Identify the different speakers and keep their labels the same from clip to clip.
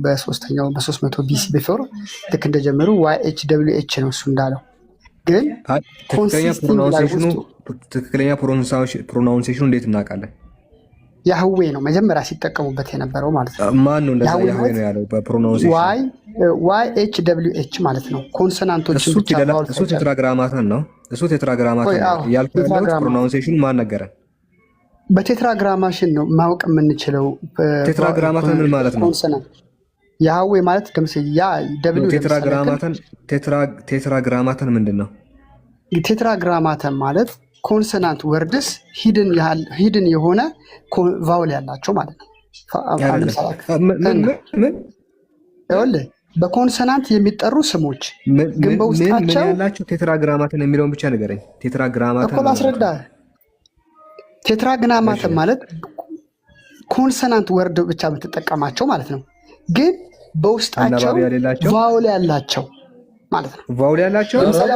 Speaker 1: በሶስተኛው በ300 ቢሲ ቢፎር ልክ እንደጀመሩ YHWH ነው እሱ እንዳለው። ግን
Speaker 2: ትክክለኛ ፕሮናውንሴሽኑ እንዴት እናውቃለን?
Speaker 1: ያህዌ ነው መጀመሪያ ሲጠቀሙበት የነበረው ማለት ነው።
Speaker 2: ማን ነው እንደዛ ያህዌ ነው ያለው? በፕሮናውንሴሽን
Speaker 1: YHWH ማለት ነው። ኮንሶናንቶችን ብቻ
Speaker 2: እሱ ቴትራግራማተን ነው። እሱ ቴትራግራማተን ያልኩት ፕሮናውንሴሽኑ ማን ነገረን?
Speaker 1: በቴትራግራማሽን ነው ማወቅ የምንችለው።
Speaker 2: ቴትራግራማተን ምን ማለት ነው?
Speaker 1: ያህዌ ማለት
Speaker 2: ቴትራግራማተን ምንድን ነው?
Speaker 1: ቴትራግራማተን ማለት ኮንሶናንት ወርድስ ሂድን የሆነ ቫውል ያላቸው ማለት ነው። በኮንሶናንት የሚጠሩ ስሞች ግን በውስጣቸው
Speaker 2: ያላቸው ቴትራግራማተን የሚለውን ብቻ ንገረኝ። ቴትራግራማተን
Speaker 1: አስረዳ። ቴትራግራማተን ማለት ኮንሶናንት ወርድ ብቻ የምትጠቀማቸው ማለት ነው። ግን በውስጣቸው ቫውል ያላቸው ማለት ነው።
Speaker 2: ቫውል ያላቸው
Speaker 1: ለምሳሌ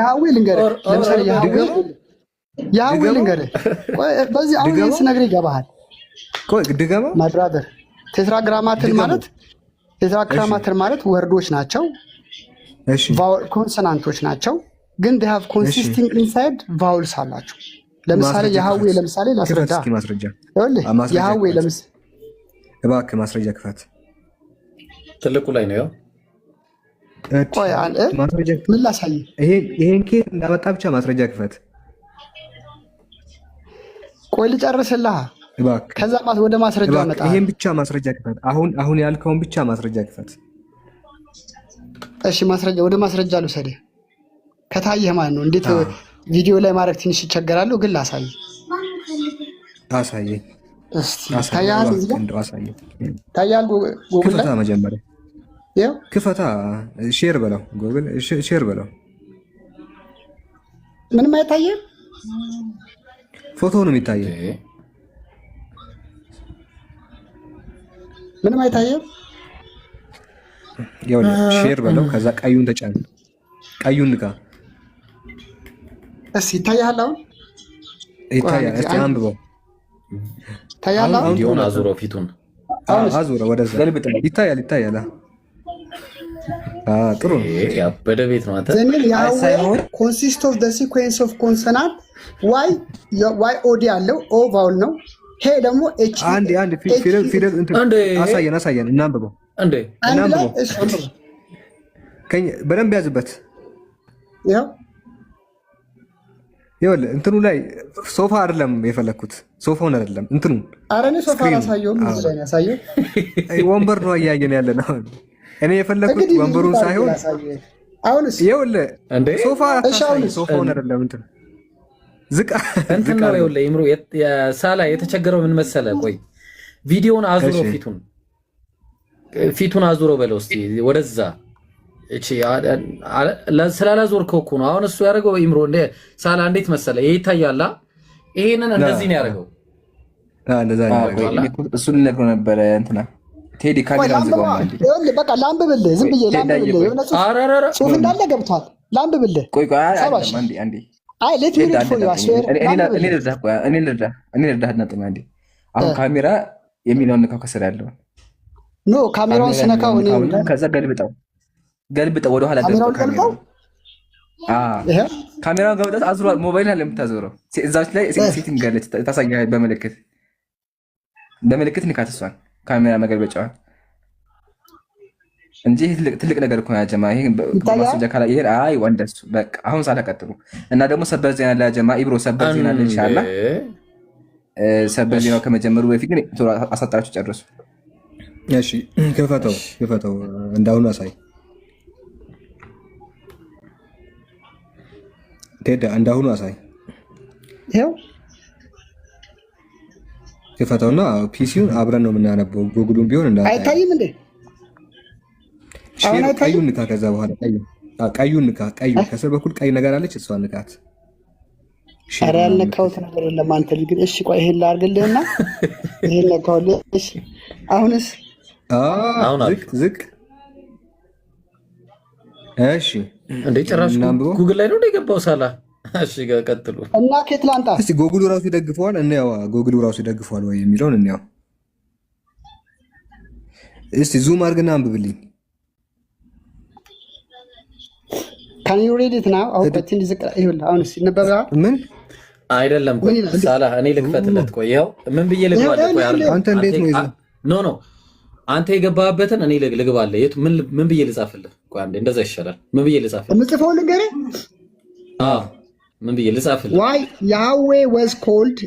Speaker 1: ያህዌ ልንገርህ። ለምሳሌ ያህዌ ልንገርህ። በዚህ አሁን ስነግርህ ይገባሃል።
Speaker 2: ድገማ
Speaker 1: ማድራደር ቴትራግራማተን ማለት ወርዶች ናቸው፣ ኮንሶናንቶች ናቸው። ግን they have consisting inside vowels አላቸው። ለምሳሌ ያህዌ ለምሳሌ ላስረዳ። ያህዌ ለምሳሌ
Speaker 2: እባክህ ማስረጃ ክፈት።
Speaker 3: ትልቁ ላይ ነው።
Speaker 1: ቆይ ምን ላሳይህ?
Speaker 2: ይሄን ኬት እንዳመጣ ብቻ ማስረጃ ክፈት።
Speaker 1: ቆይ ልጨርስልህ። ከዛ ወደ ማስረጃ መጣ።
Speaker 2: ይሄን ብቻ ማስረጃ ክፈት። አሁን ያልከውን ብቻ ማስረጃ ክፈት።
Speaker 1: እሺ ማስረጃ ወደ ማስረጃ ልውሰድህ ከታየህ ማለት ነው። እንዴት ቪዲዮ ላይ ማድረግ ትንሽ ይቸገራለሁ፣ ግን ላሳይህ።
Speaker 2: አሳየኝ
Speaker 1: እስቲ። ታያል ጉግል ላይ
Speaker 2: መጀመሪያ ክፈታ። ሼር በለው፣ ጉግል ሼር በለው።
Speaker 1: ምንም አይታየም።
Speaker 2: ፎቶ ነው የሚታየው።
Speaker 1: ምንም አይታየም።
Speaker 2: ሼር በለው። ከዛ ቀዩን ተጫን። ቀዩን ንካ።
Speaker 1: እስኪ ይታያል። አሁን
Speaker 2: ይታያል። እስኪ አንብበው።
Speaker 1: ይታያል።
Speaker 3: ቪዲዮውን አዙረው፣ ፊቱን
Speaker 2: አዙረው ወደዛ። ይታያል። ጥሩ ነው።
Speaker 3: ያበደ ቤት ነው። አንተ
Speaker 1: ኮንሲስት ኦፍ ዘ ሲኩዌንስ ኦፍ ኮንሶናንት ዋይ ኦዲ አለው። ኦ ቫውል ነው። ሄ ደግሞ ኤች
Speaker 2: አንድ ፊደል አሳየን። እናንብበው። በደንብ ያዝበት። ይኸውልህ እንትኑ ላይ ሶፋ አይደለም የፈለግኩት፣ ሶፋውን አይደለም እንትኑ።
Speaker 1: ኧረ እኔ ሶፋ አላሳየሁም።
Speaker 2: ወንበር ነው እያየን ያለ ነው። እኔ የፈለግኩት ወንበሩን ሳይሆን ይኸውልህ ሶፋውን አይደለም እንትኑ ዝቅ
Speaker 3: እንትን ነው። ይኸውልህ ኢምሮ ሳላ የተቸገረው ምን መሰለህ? ቆይ ቪዲዮውን አዙሮ ፊቱን አዙሮ በለው እስኪ ወደዛ። እቺ ስላላዞርከው እኮ ነው አሁን እሱ ያደረገው። ኢምሮ ሳላ እንዴት መሰለህ? ይሄ ይታያላ። ይሄንን እንደዚህ ነው ያደረገው።
Speaker 2: እንደዛ ነው
Speaker 4: እሱን ልነግርህ ነበረ እንትና ቴዲ ካሜራውን ዝጋው ማለት
Speaker 1: ይኸውልህ በቃ ላንብብልህ፣ ዝም ብዬ ላንብብልህ። የሆነ ጽሑፍ እንዳለ ገብቷል። ላንብብልህ።
Speaker 4: ቆይ አንዴ
Speaker 1: አይ ሌት ሚ ሪድ ፎር ዩ አስዌር።
Speaker 4: እኔ ልርዳህ ነጥብ አንዴ። አሁን ካሜራ የሚለውን ንካው፣ ከስር ያለውን
Speaker 1: ኖ ካሜራውን ስነካው እኔ
Speaker 4: ከዛ ገልብጠው ወደኋላ ገልብጠው። ካሜራውን ገብጠት አዝሮ ሞባይል አለ የምታዞረው እዛች ላይ ሴቲንግ አለች ታሳያለህ። በምልክት ንካት እሷን ካሜራ መገልበጫዋን እንጂ ትልቅ ነገር እኮ ያጀማ። ይሄ በማስረጃ ካላየን አይ ወንደሱ በቃ አሁን ሳላቀጥሉ እና ደግሞ ሰበር ዜና ላይ ያጀማ ኢብሮ ሰበር ዜና ላይ ኢንሻአላህ። ሰበር ዜናው ከመጀመሩ በፊት ግን አሳጣራችሁ ጨርሱ።
Speaker 2: እሺ ክፈተው እንዳሁኑ አሳይ። ቴዳ እንዳሁኑ አሳይ።
Speaker 1: ይኸው
Speaker 2: ክፈተውና ፒሲውን አብረን ነው የምናነበው። ጉግሉን ቢሆን እንዳታይ
Speaker 1: አይታይም እንዴ?
Speaker 2: ቀዩን ንካ። ከዛ በኋላ ቀዩን ንካ። ቀዩ ከስር በኩል ቀይ ነገር አለች፣ እሷን ንካት።
Speaker 1: ኧረ ያልነካሁት ነገር የለም አንተ ልጅ። እሺ ቆይ ይሄን ላድርግልህና ይሄን ነካሁልህ። እሺ አሁንስ
Speaker 2: ዝቅ። እሺ
Speaker 3: እንደ ጭራሽ ጉግል ላይ ነው የገባው ሳላ። እሺ ቀጥሉ
Speaker 1: እና ከየት ላምጣ
Speaker 2: እስቲ? ጉግሉ ራሱ ይደግፈዋል። እንያው ጉግሉ ራሱ ይደግፈዋል ወይ የሚለውን እንያው። እስቲ ዙም አድርግና አንብብልኝ።
Speaker 1: Can you read it now? አሁን በትን ይዝቀራ ይሁን አሁን ሲነበባ
Speaker 2: ምን
Speaker 3: አይደለም ቆይ ሳላህ እኔ ልክፈትለት ቆይ ይኸው ምን ብዬ ልግባለህ ቆይ አይደል
Speaker 2: አንተ እንዴት ነው ይዘው
Speaker 3: ኖ አንተ የገባህበትን እኔ ልግባለህ የት ምን ብዬ ልጻፍልህ ቆይ አንዴ እንደዛ ይሻላል ምን ብዬ ልጻፍልህ
Speaker 1: ምጽፈው ነገር
Speaker 3: ምን ብዬ ልጻፍልህ
Speaker 1: why Yahweh was called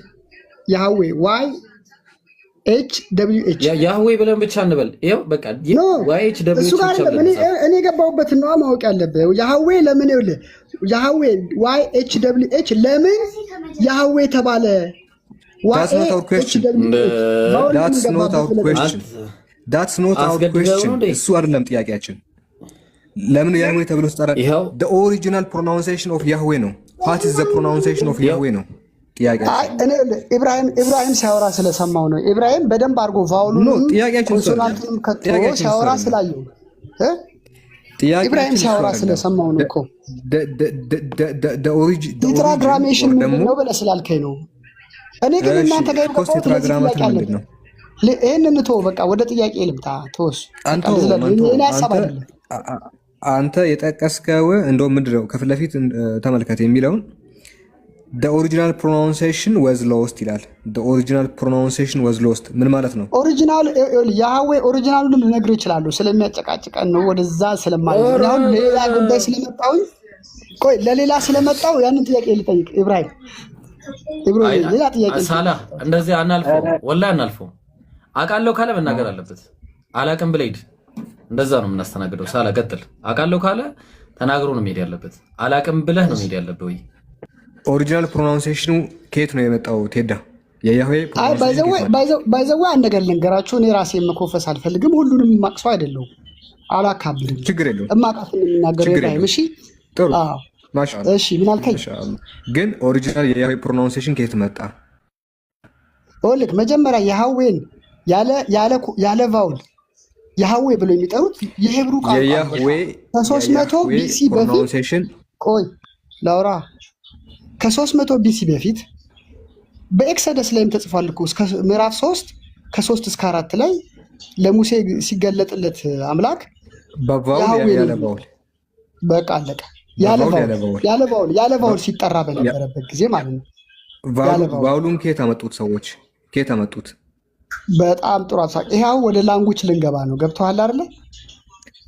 Speaker 1: Yahweh why HWH
Speaker 3: ያህዌ ብለን ብቻ እንበል ይሄው በቃ YHWH
Speaker 1: እሱ ጋር እኔ ገባሁበት ነው ማወቅ ያለብህ ያህዌ ለምን ይኸውልህ ያህዌ YHWH ለምን ያህዌ ተባለ
Speaker 2: That's not our question. That's not our question. እሱ አይደለም ጥያቄያችን ለምን ያህዌ ተብሎ ተጠራ the original pronunciation of Yahweh ነው what is the pronunciation of Yahweh ነው
Speaker 1: እኔ ኢብራሂም ሲያወራ ስለሰማው ነው ኢብራሂም በደንብ አድርጎ ቫውሉን ኮንሶናንቱን ከቶ ሲያወራ ስላየው ኢብራሂም ሲያወራ ስለሰማው ነው እኮ ቴትራግራሜሽን ነው ብለህ ስላልከኝ ነው እኔ ግን እናንተ ጋር
Speaker 2: ቴትራግራማት ምንድን ነው
Speaker 1: ይሄንን ተወው በቃ ወደ ጥያቄ ልምጣ ተወስ
Speaker 2: አንተ የጠቀስከው እንደው ምንድነው ከፊት ለፊት ተመልከት የሚለውን The original pronunciation was lost ይላል The original pronunciation was lost ምን ማለት ነው
Speaker 1: ኦሪጂናል ያህዌ ኦሪጂናሉን ልነግርህ እችላለሁ ስለሚያጨቃጭቀን ነው ወደዛ ስለማይሆን አሁን ሌላ ጉዳይ ስለመጣው ቆይ ለሌላ ስለመጣው ያንን ጥያቄ ልጠይቅ ኢብራሂም ሌላ ጥያቄ
Speaker 3: ሳላህ እንደዚህ አናልፈው ወላሂ አናልፈው አቃለው ካለ መናገር አለበት አላቅም ብለህ እንደዛ ነው የምናስተናግደው ሳላህ ቀጥል አቃለው ካለ ተናግሮ ነው መሄድ ያለበት አላቅም ብለህ ነው መሄድ ያለበት ወይ
Speaker 2: ኦሪጂናል ፕሮናንሴሽኑ ከየት ነው የመጣው ቴዳ የያህዌ
Speaker 1: ባይዘው አንድ ነገር ልንገራችሁ እኔ ራሴ መኮፈስ አልፈልግም ሁሉንም ማቅሰው አይደለም አላካብልም
Speaker 2: ችግር የለውም
Speaker 1: እማቃት የምናገረው ኢብራሂም እሺ
Speaker 2: ጥሩ ማሻአላ
Speaker 1: እሺ ምን አልከኝ
Speaker 2: ግን ኦሪጂናል የያህዌ ፕሮናንሴሽን ከየት መጣ
Speaker 1: ኦልክ መጀመሪያ ያህዌን ያለ ቫውል ያህዌ ብሎ የሚጠሩት የሄብሩ ቃል
Speaker 2: የያህዌ
Speaker 1: ከ300 ቢሲ በፊት ቆይ ላውራ ከ300 ቢሲ በፊት በኤክሰደስ ላይም ተጽፏል እኮ እስከ ምዕራፍ 3 ከ3 እስከ 4 ላይ ለሙሴ ሲገለጥለት አምላክ
Speaker 2: በቫውል ያለ ቫውል
Speaker 1: በቃ አለቀ ያለ ቫውል ሲጠራ በነበረበት ጊዜ ማለት ነው
Speaker 2: ቫውሉን ከየት አመጡት ሰዎች ከየት አመጡት
Speaker 1: በጣም ጥሩ አሳቅ ይሄው ወደ ላንጉጅ ልንገባ ነው ገብቷል አይደል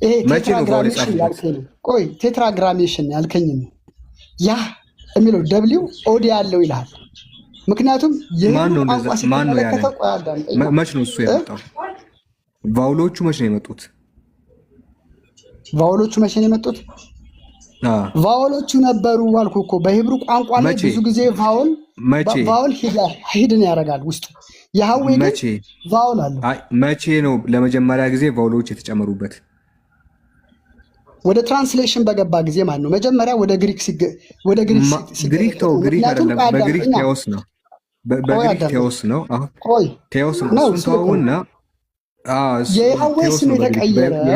Speaker 1: ይሄ ቴትራግራሜሽን ያልከኝ ቆይ ቴትራግራሜሽን ያልከኝ ያ የሚለው ደብሊው ኦዲ ያለው ይላል ምክንያቱም
Speaker 2: ማን ነው ያለው መች ነው እሱ የመጣው ቫውሎቹ መች ነው የመጡት ቫውሎቹ ነበሩ አልኩ እኮ በሂብሩ ቋንቋ ላይ ብዙ ጊዜ ቫውል ሂድን ያደርጋል ውስጡ ያህዌ ግን ቫውል አለው መቼ ነው ለመጀመሪያ ጊዜ ቫውሎች የተጨመሩበት
Speaker 1: ወደ ትራንስሌሽን በገባ ጊዜ ማለት ነው መጀመሪያ ወደ ግሪክ
Speaker 2: ግሪክ አይደለም በግሪክ ቴዎስ ነው በግሪክ ቴዎስ ነው
Speaker 1: ቆይ
Speaker 2: ቴዎስ ነው ሱንታውና
Speaker 1: የያህዌ ስም የተቀየረው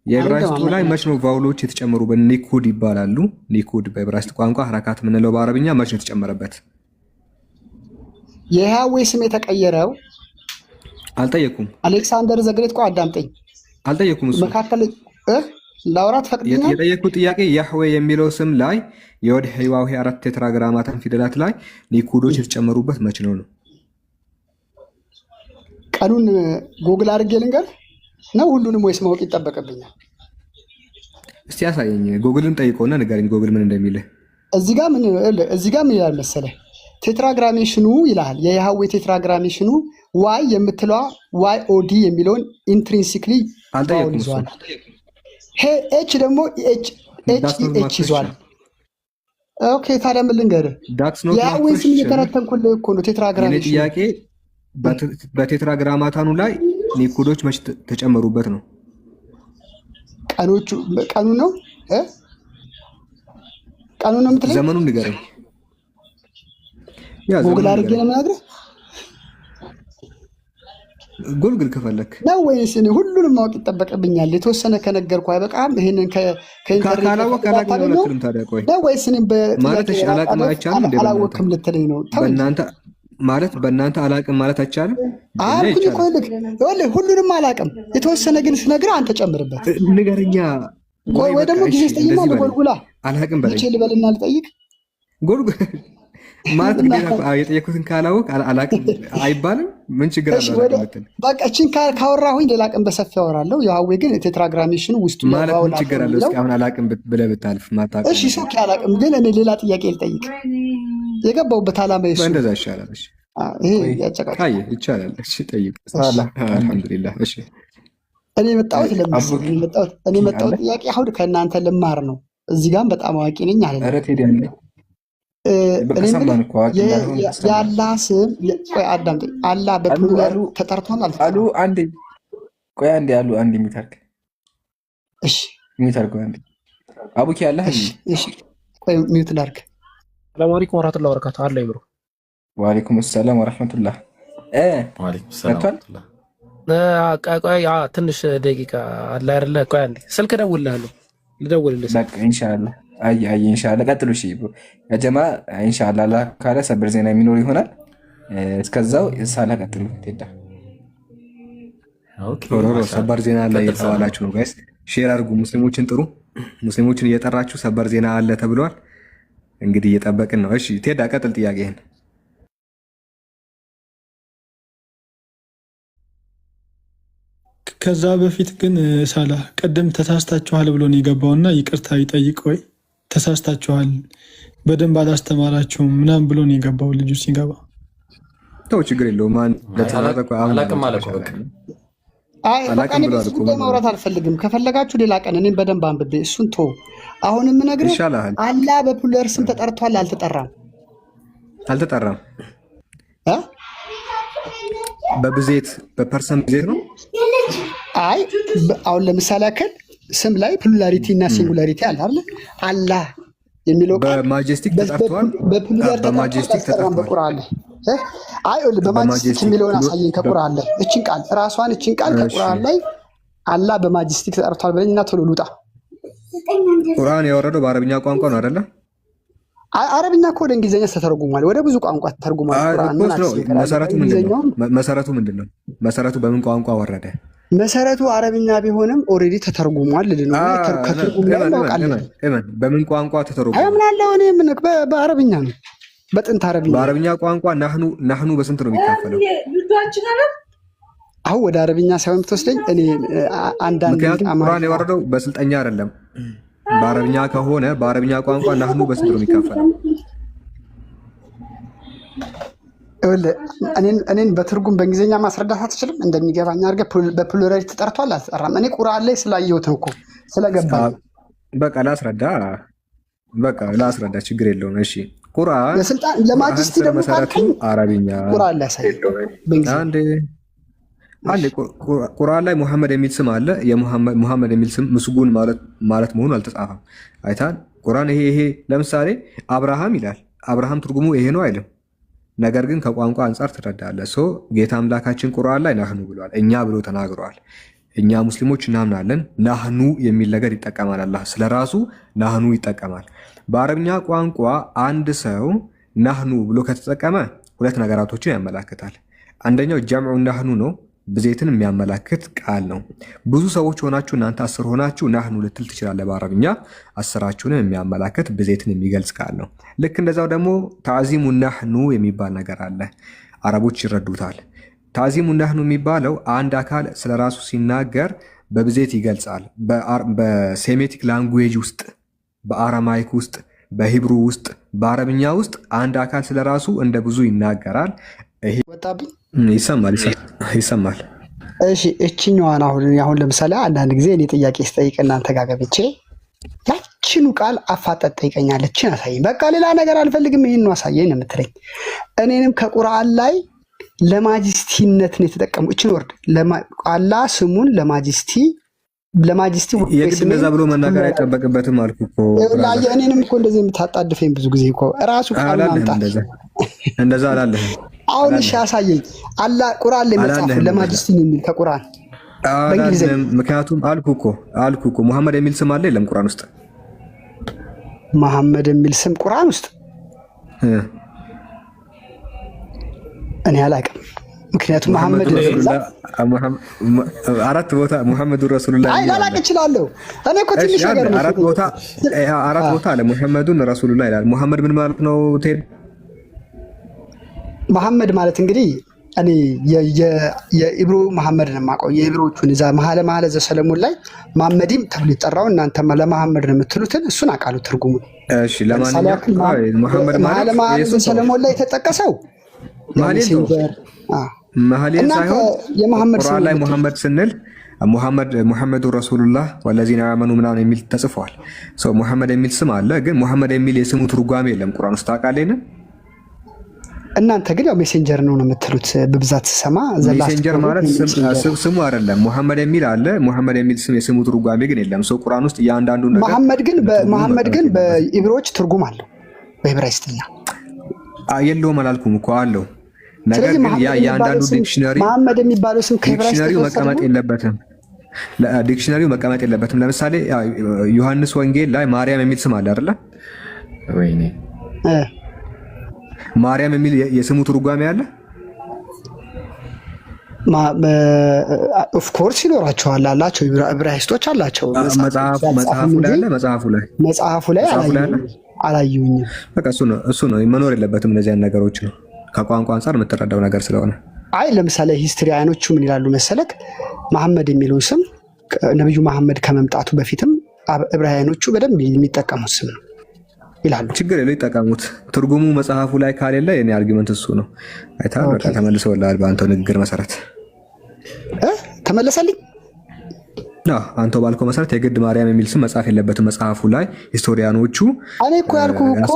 Speaker 2: የዕብራይስጡ ላይ መች ነው ቫውሎች የተጨመሩበት ኒኩድ ይባላሉ ኒኩድ በዕብራይስጥ ቋንቋ ሐረካት ምንለው በአረብኛ መች ነው የተጨመረበት
Speaker 1: የያህዌ ስም የተቀየረው
Speaker 2: አልጠየቁም
Speaker 1: አሌክሳንደር ዘግሬት ቆይ አዳምጠኝ
Speaker 2: አልጠየቁም እሱ
Speaker 1: መካከል ላውራት ፈቅድኛል
Speaker 2: የጠየቁት ጥያቄ ያህዌ የሚለው ስም ላይ የወድ ህዋዊ 4 ቴትራግራማታን ፊደላት ላይ ኒኩዶች የተጨመሩበት መች ነው
Speaker 1: ቀኑን ጉግል አድርጌ ልንገር ነው ሁሉንም ወይስ ማወቅ ይጠበቅብኛል
Speaker 2: እስቲ ያሳየኝ ጉግልን ጠይቀውና ንገረኝ ጉግል ምን እንደሚልህ
Speaker 1: እዚህ ጋር ምን ይላል መሰለህ ቴትራግራሜሽኑ ይላል የያህዌ ቴትራግራሜሽኑ ዋይ የምትለዋ ዋይ ኦዲ የሚለውን ኢንትሪንሲክሊ
Speaker 2: አልጠየቁም እሱ
Speaker 1: ኤች ደግሞ ኤች ይዟል ኦኬ ታዲያ ምን ልንገርህ ያህዌ ስም እየተረተንኩልህ እኮ ነው ቴትራግራሜሽኑ
Speaker 2: ጥያቄ በቴትራግራማታኑ ላይ ኒኩዶች መች ተጨመሩበት ነው ቀኑ ነው የምትለኝ ዘመኑን ንገረኝ
Speaker 1: ጉግል አድርጌ ነው የምነግርህ
Speaker 2: ጉግል ከፈለክ
Speaker 1: ነው ወይስ እኔ ሁሉንም ማወቅ ይጠበቅብኛል የተወሰነ ከነገርኩህ አይበቃም ይሄንን ከኢንተርኔት ነው ወይስ እኔ አላወቅም ልትለኝ ነው
Speaker 2: በእናንተ ማለት በእናንተ አላቅም ማለት አይቻልም።
Speaker 1: አልኩኝ እኮ ሁሉንም አላቅም። የተወሰነ ግን ስነግርህ አንተ ጨምርበት
Speaker 2: ንገረኛ።
Speaker 1: ወይ ደግሞ ጊዜ ስጠይቅና ጎልጉላ
Speaker 2: አላቅም በለኝ።
Speaker 1: ልበልና ልጠይቅ
Speaker 2: ማለት የጠየኩትን ካላወቅ አላቅም አይባልም። ምን ችግር አለ?
Speaker 1: በቃ እችን ካወራሁኝ ሌላ ቀን በሰፊ አወራለሁ። የሀዌ ግን ቴትራግራሜሽኑ ውስጡ
Speaker 2: ማለት ምን ችግር አለ? እስኪ አሁን አላቅም ብለህ ብታልፍ ማታውቅ።
Speaker 1: እሺ ሶኪ አላቅም፣ ግን እኔ ሌላ ጥያቄ ልጠይቅ። የገባሁበት ዓላማ ይሱ
Speaker 2: እንደዛ ይሻላል። እሺ
Speaker 1: ይሄ ያጨቃጭ
Speaker 2: ይቻላል። እሺ ጠይቅ። አልሐምዱሊላህ። እሺ እኔ
Speaker 1: የመጣሁት ጥያቄ አሁን ከእናንተ ልማር ነው። እዚህ ጋርም በጣም አዋቂ ነኝ አለ የአላህ ስም አዳምጠኝ። አላህ በፕሉራል ተጠርቷል
Speaker 4: አሉ። አንዴ ቆይ አንዴ አሉ። አንዴ የሚታርክ
Speaker 1: እሺ፣
Speaker 4: የሚታርክ አንዴ አቡኪ አላህ።
Speaker 1: እሺ ቆይ ሚውት ላድርግ።
Speaker 5: ሰላም አለይኩም ወራህመቱላሂ ወበረካቱ። አለ ይብሩ።
Speaker 4: ወአለይኩም ሰላም ወራህመቱላህ።
Speaker 3: ወአለይኩም ሰላም ወራህመቱላህ።
Speaker 5: ቆይ ትንሽ ደቂቃ አለ አይደለ? ቆይ አንዴ ስልክ እደውልልሃለሁ። ልደውልልህ
Speaker 4: በቃ ኢንሻአላህ። አይ ኢንሻአላህ ቀጥሉ። እሺ ያ ጀማ ኢንሻአላህ አላህ ካለ ሰበር ዜና የሚኖር ይሆናል። እስከዛው ሳላ ቀጥሉ። ቴዳ
Speaker 2: ሰበር ዜና ላይ የተዋላችሁ ነው ጋይስ። ሼር አድርጉ። ሙስሊሞችን ጥሩ። ሙስሊሞችን እየጠራችሁ ሰበር ዜና አለ ተብሏል። እንግዲህ እየጠበቅን ነው። እሺ ቴዳ ቀጥል ጥያቄህን።
Speaker 6: ከዛ በፊት ግን ሳላ ቀደም ተሳስታችኋል ብሎ ነው የገባውና ይቅርታ ይጠይቅ። ወይ ተሳስታችኋል በደንብ አላስተማራችሁም ምናምን ብሎ ነው የገባው ልጁ ሲገባ።
Speaker 2: ተው ችግር የለውም።
Speaker 1: ማውራት አልፈልግም። ከፈለጋችሁ ሌላ ቀን እኔም በደንብ አንብቤ እሱን ቶ አሁን የምነግርህ አላህ በፕሉራል ስም ተጠርቷል አልተጠራም?
Speaker 2: አልተጠራም። በብዜት በፐርሰንት ብዜት ነው።
Speaker 1: አይ አሁን ለምሳሌ ያክል ስም ላይ ፕሉራሊቲ እና ሲንጉላሪቲ አለ አይደል? አላህ የሚለው ቃል
Speaker 2: በማጀስቲክ ተጠርቷል።
Speaker 1: በማጀስቲክ ተጠርቷል በቁርአን ላይ። አይ በማጀስቲክ የሚለውን አሳየኝ ከቁርአን ላይ እችን ቃል ራሷን እችን ቃል ከቁርአን ላይ አላህ በማጀስቲክ ተጠርቷል ብለኝና ቶሎ ልውጣ።
Speaker 2: ቁርአን ያወረደው በአረብኛ ቋንቋ ነው አይደለ?
Speaker 1: አረብኛ እኮ ወደ እንግሊዝኛ ተተርጉሟል። ወደ ብዙ ቋንቋ ተተርጉሟል።
Speaker 2: መሰረቱ ምንድን ነው? መሰረቱ በምን ቋንቋ ወረደ?
Speaker 1: መሰረቱ አረብኛ ቢሆንም ኦልሬዲ ተተርጉሟል።
Speaker 2: በምን ቋንቋ ተተርጉሟል?
Speaker 1: አምናለሁ እኔ በአረብኛ ነው። በጥንት አረብኛ።
Speaker 2: በአረብኛ ቋንቋ ናህኑ በስንት ነው የሚካፈለው?
Speaker 1: አሁን ወደ አረብኛ ሳይሆን የምትወስደኝ እኔ አንዳንድ
Speaker 2: ቁርአን የወረደው በስልጠኛ አይደለም። በአረብኛ ከሆነ በአረብኛ ቋንቋ ናህኑ በስንት ነው የሚካፈለው?
Speaker 1: እኔን በትርጉም በእንግሊዝኛ ማስረዳት አትችልም? እንደሚገባኝ አድርገህ በፕሉራል ተጠርቷል አልተጠራም? እኔ ቁርአን ላይ ስላየሁት እኮ ስለገባኝ
Speaker 2: በቃ ላስረዳ ችግር የለውም። እሺ ቁርአን
Speaker 1: ለማጅስቲ ደግሞ ካልከኝ
Speaker 2: አረብኛ
Speaker 1: ቁርአን ላይ ያሳይ።
Speaker 2: ቁርአን ላይ ሙሐመድ የሚል ስም አለ። ሙሐመድ የሚል ስም ምስጉን ማለት መሆኑ አልተጻፈም። አይታል ቁርአን ይሄ ለምሳሌ አብርሃም ይላል። አብርሃም ትርጉሙ ይሄ ነው አይልም። ነገር ግን ከቋንቋ አንጻር ትረዳለህ። ጌታ አምላካችን ቁርአን ላይ ናህኑ ብሏል። እኛ ብሎ ተናግረዋል። እኛ ሙስሊሞች እናምናለን። ናህኑ የሚል ነገር ይጠቀማል። አላህ ስለራሱ ናህኑ ይጠቀማል። በአረብኛ ቋንቋ አንድ ሰው ናህኑ ብሎ ከተጠቀመ ሁለት ነገራቶችን ያመላክታል። አንደኛው ጀምዑ ናህኑ ነው፣ ብዜትን የሚያመላክት ቃል ነው። ብዙ ሰዎች ሆናችሁ እናንተ 10 ሆናችሁ ናህኑ ልትል ትችላለህ። በአረብኛ 10ችሁንም የሚያመላክት ብዜትን የሚገልጽ ቃል ነው። ልክ እንደዛው ደግሞ ታዕዚሙ ናህኑ የሚባል ነገር አለ። አረቦች ይረዱታል። ታዕዚሙ ናህኑ የሚባለው አንድ አካል ስለራሱ ሲናገር በብዜት ይገልጻል። በሴሜቲክ ላንጉዌጅ ውስጥ፣ በአረማይክ ውስጥ፣ በሂብሩ ውስጥ፣ በአረብኛ ውስጥ አንድ አካል ስለራሱ እንደ ብዙ ይናገራል። ይሰማል።
Speaker 1: እሺ እችኛዋን አሁን ለምሳሌ አንዳንድ ጊዜ እኔ ጥያቄ ስጠይቅ እናንተ ጋር ገብቼ ያችኑ ቃል አፋጠጥ ጠይቀኛለች። እችን አሳየኝ፣ በቃ ሌላ ነገር አልፈልግም፣ ይህን ነው አሳየኝ ነው የምትለኝ። እኔንም ከቁርአን ላይ ለማጅስቲነት ነው የተጠቀሙ። እችን ወርድ አላህ ስሙን ለማጅስቲ
Speaker 2: የግድ እንደዛ ብሎ መናገር አይጠበቅበትም አልኩ እኮ።
Speaker 1: እኔንም እኮ እንደዚህ የምታጣድፈኝ ብዙ ጊዜ እኮ እራሱ ቃል ማምጣት
Speaker 2: እንደዛ አላለህም።
Speaker 1: አሁን እሺ አሳየኝ። አላህ ቁርአን ላይ መጽሐፉ ለማጅስቲ የሚል ከቁርአን በእንግሊዝኛ።
Speaker 2: ምክንያቱም አልኩ እኮ መሐመድ የሚል ስም አለ የለም ቁርአን ውስጥ?
Speaker 1: መሐመድ የሚል ስም ቁርአን ውስጥ እኔ አላውቅም። ምክንያቱም መሐመድ
Speaker 2: አራት ቦታ ሙሐመዱ ረሱሉላህ
Speaker 1: አይ ላላቅ እችላለሁ። እኔ እኮ ትንሽ ነገር ነው።
Speaker 2: አራት ቦታ አለ ሙሐመዱን ረሱሉላህ ይላል። ሙሐመድ ምን ማለት ነው?
Speaker 1: መሐመድ ማለት እንግዲህ እኔ የኢብሮ መሐመድ ነው የማውቀው። የኢብሮቹን እዛ መሐለ ዘሰለሞን ላይ መሐመዲም ተብሎ ይጠራው እናንተ ለመሐመድ ነው የምትሉትን እሱን አውቃለሁ ትርጉሙ።
Speaker 2: እሺ ለማንኛውም
Speaker 1: መሐመድ ማለት መሐለ ዘሰለሞን ላይ የተጠቀሰው
Speaker 2: መሐሌን ሳይሆን ቁርአን ላይ ሙሐመድ ስንል ሙሐመዱ ረሱሉላህ ወለዚነ አመኑ ምናምን የሚል ተጽፏል። ሙሐመድ የሚል ስም አለ፣ ግን ሙሐመድ የሚል የስሙ ትርጓሜ የለም ቁርአን ውስጥ ታውቃለህ?
Speaker 1: እናንተ ግን ያው ሜሴንጀር ነው የምትሉት በብዛት ሰማ።
Speaker 2: ሜሴንጀር ማለት ስሙ አይደለም። ሙሐመድ የሚል አለ። ሙሐመድ የሚል ስም የስሙ ትርጓሜ ግን የለም። ቁርአን ውስጥ እያንዳንዱ ነገር
Speaker 1: መሐመድ ግን በኢብሮች ትርጉም አለው። በዕብራይስጥኛ
Speaker 2: የለውም አላልኩም እኮ አለው። ነገር ግን እያንዳንዱ ዲክሽነሪ
Speaker 1: መሐመድ የሚባለው ስም
Speaker 2: ዲክሽነሪው መቀመጥ የለበትም። ዲክሽነሪው መቀመጥ የለበትም። ለምሳሌ ዮሐንስ ወንጌል ላይ ማርያም የሚል ስም አለ አይደለ? ወይኔ ማርያም የሚል የስሙ ትርጓሜ አለ?
Speaker 1: ኦፍ ኮርስ ይኖራቸዋል አላቸው። ዕብራይስጦች አላቸው። መጽሐፉ ላይ አላየሁኝም።
Speaker 2: በቃ እሱ ነው መኖር የለበትም። እነዚያን ነገሮች ነው ከቋንቋ አንጻር የምትረዳው ነገር ስለሆነ።
Speaker 1: አይ ለምሳሌ ሂስትሪ አይኖቹ ምን ይላሉ መሰለክ? መሐመድ የሚለው ስም ነብዩ መሐመድ ከመምጣቱ በፊትም ዕብራውያኖቹ በደንብ የሚጠቀሙት ስም ነው ይላሉ።
Speaker 2: ችግር የለው ይጠቀሙት። ትርጉሙ መጽሐፉ ላይ ካሌለ የኔ አርጊመንት እሱ ነው። አይታ በቃ ተመልሶልሃል። በአንተው ንግግር መሰረት
Speaker 1: ተመለሰልኝ።
Speaker 2: አንተው ባልከው መሰረት የግድ ማርያም የሚል ስም መጻፍ የለበትም መጽሐፉ ላይ። ሂስቶሪያኖቹ
Speaker 1: እኔ እኮ ያልኩህ እኮ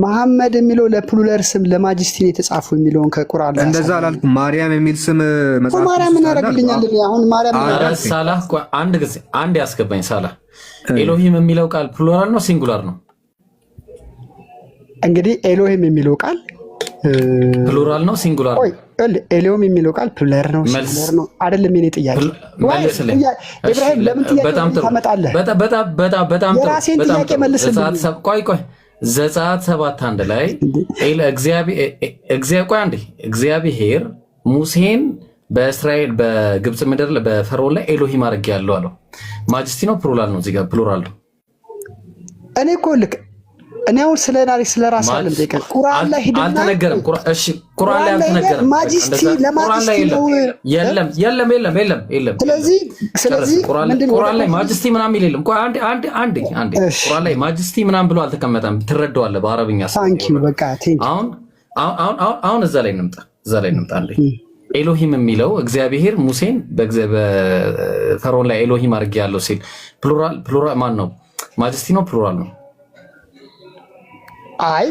Speaker 1: መሐመድ የሚለው ለፕሉለር ስም ለማጅስቲ የተጻፉ የሚለውን ከቁርአን ላይ
Speaker 2: እንደዛ አላልኩም። ማርያም የሚል ስም መጽሐፍ
Speaker 1: ማርያም ምን ያደርግልኛል? አሁን ማርያም
Speaker 3: ሳላህ አንድ ጊዜ አንድ ያስገባኝ ሳላህ ኤሎሂም የሚለው ቃል ፕሉራል ነው ሲንጉላር ነው?
Speaker 1: እንግዲህ ኤሎሂም የሚለው ቃል
Speaker 3: ፕሉራል ነው ሲንጉላር ነው?
Speaker 1: ኤሎሂም የሚለው ቃል ፕሉራል ነው ሲንጉላር ነው አይደለም? የኔ ጥያቄ ኢብራሂም ለምን ጥያቄ ታመጣለህ?
Speaker 3: በጣም
Speaker 1: የራሴን ጥያቄ መልስልኝ።
Speaker 3: ቆይ ዘጸአት 7:1 ላይ እግዚአብሔር ሙሴን በእስራኤል በግብጽ ምድር በፈርዖን ላይ ኤሎሂም አድርጌያለሁ አለው። ማጅስቲ ነው ፕሉራል ነው? እዚህ ጋር ፕሉራል ነው።
Speaker 1: እኔ እኮ ልክ እኔ አሁን ስለ ራስ አለም ጠይቀን ቁርአን ላይ ሄደና
Speaker 3: አልተነገረም። እሺ ቁርአን ላይ አልተነገረም።
Speaker 1: ማጅስቲ ለማጅስቲ ነው።
Speaker 3: የለም። ስለዚህ ቁርአን ላይ ማጅስቲ ምናምን የለም። ቆይ አንዴ ቁርአን ላይ ማጅስቲ ምናምን ብሎ አልተቀመጠም። ትረዳዋለህ በአረብኛ።
Speaker 1: በቃ
Speaker 3: አሁን እዛ ላይ እንምጣ አንዴ። ኤሎሂም የሚለው እግዚአብሔር ሙሴን በፈርዖን ላይ ኤሎሂም አድርጌያለሁ ሲል ፕሉራል ማን ነው? ማጅስቲ ነው ፕሉራል ነው?
Speaker 1: አይ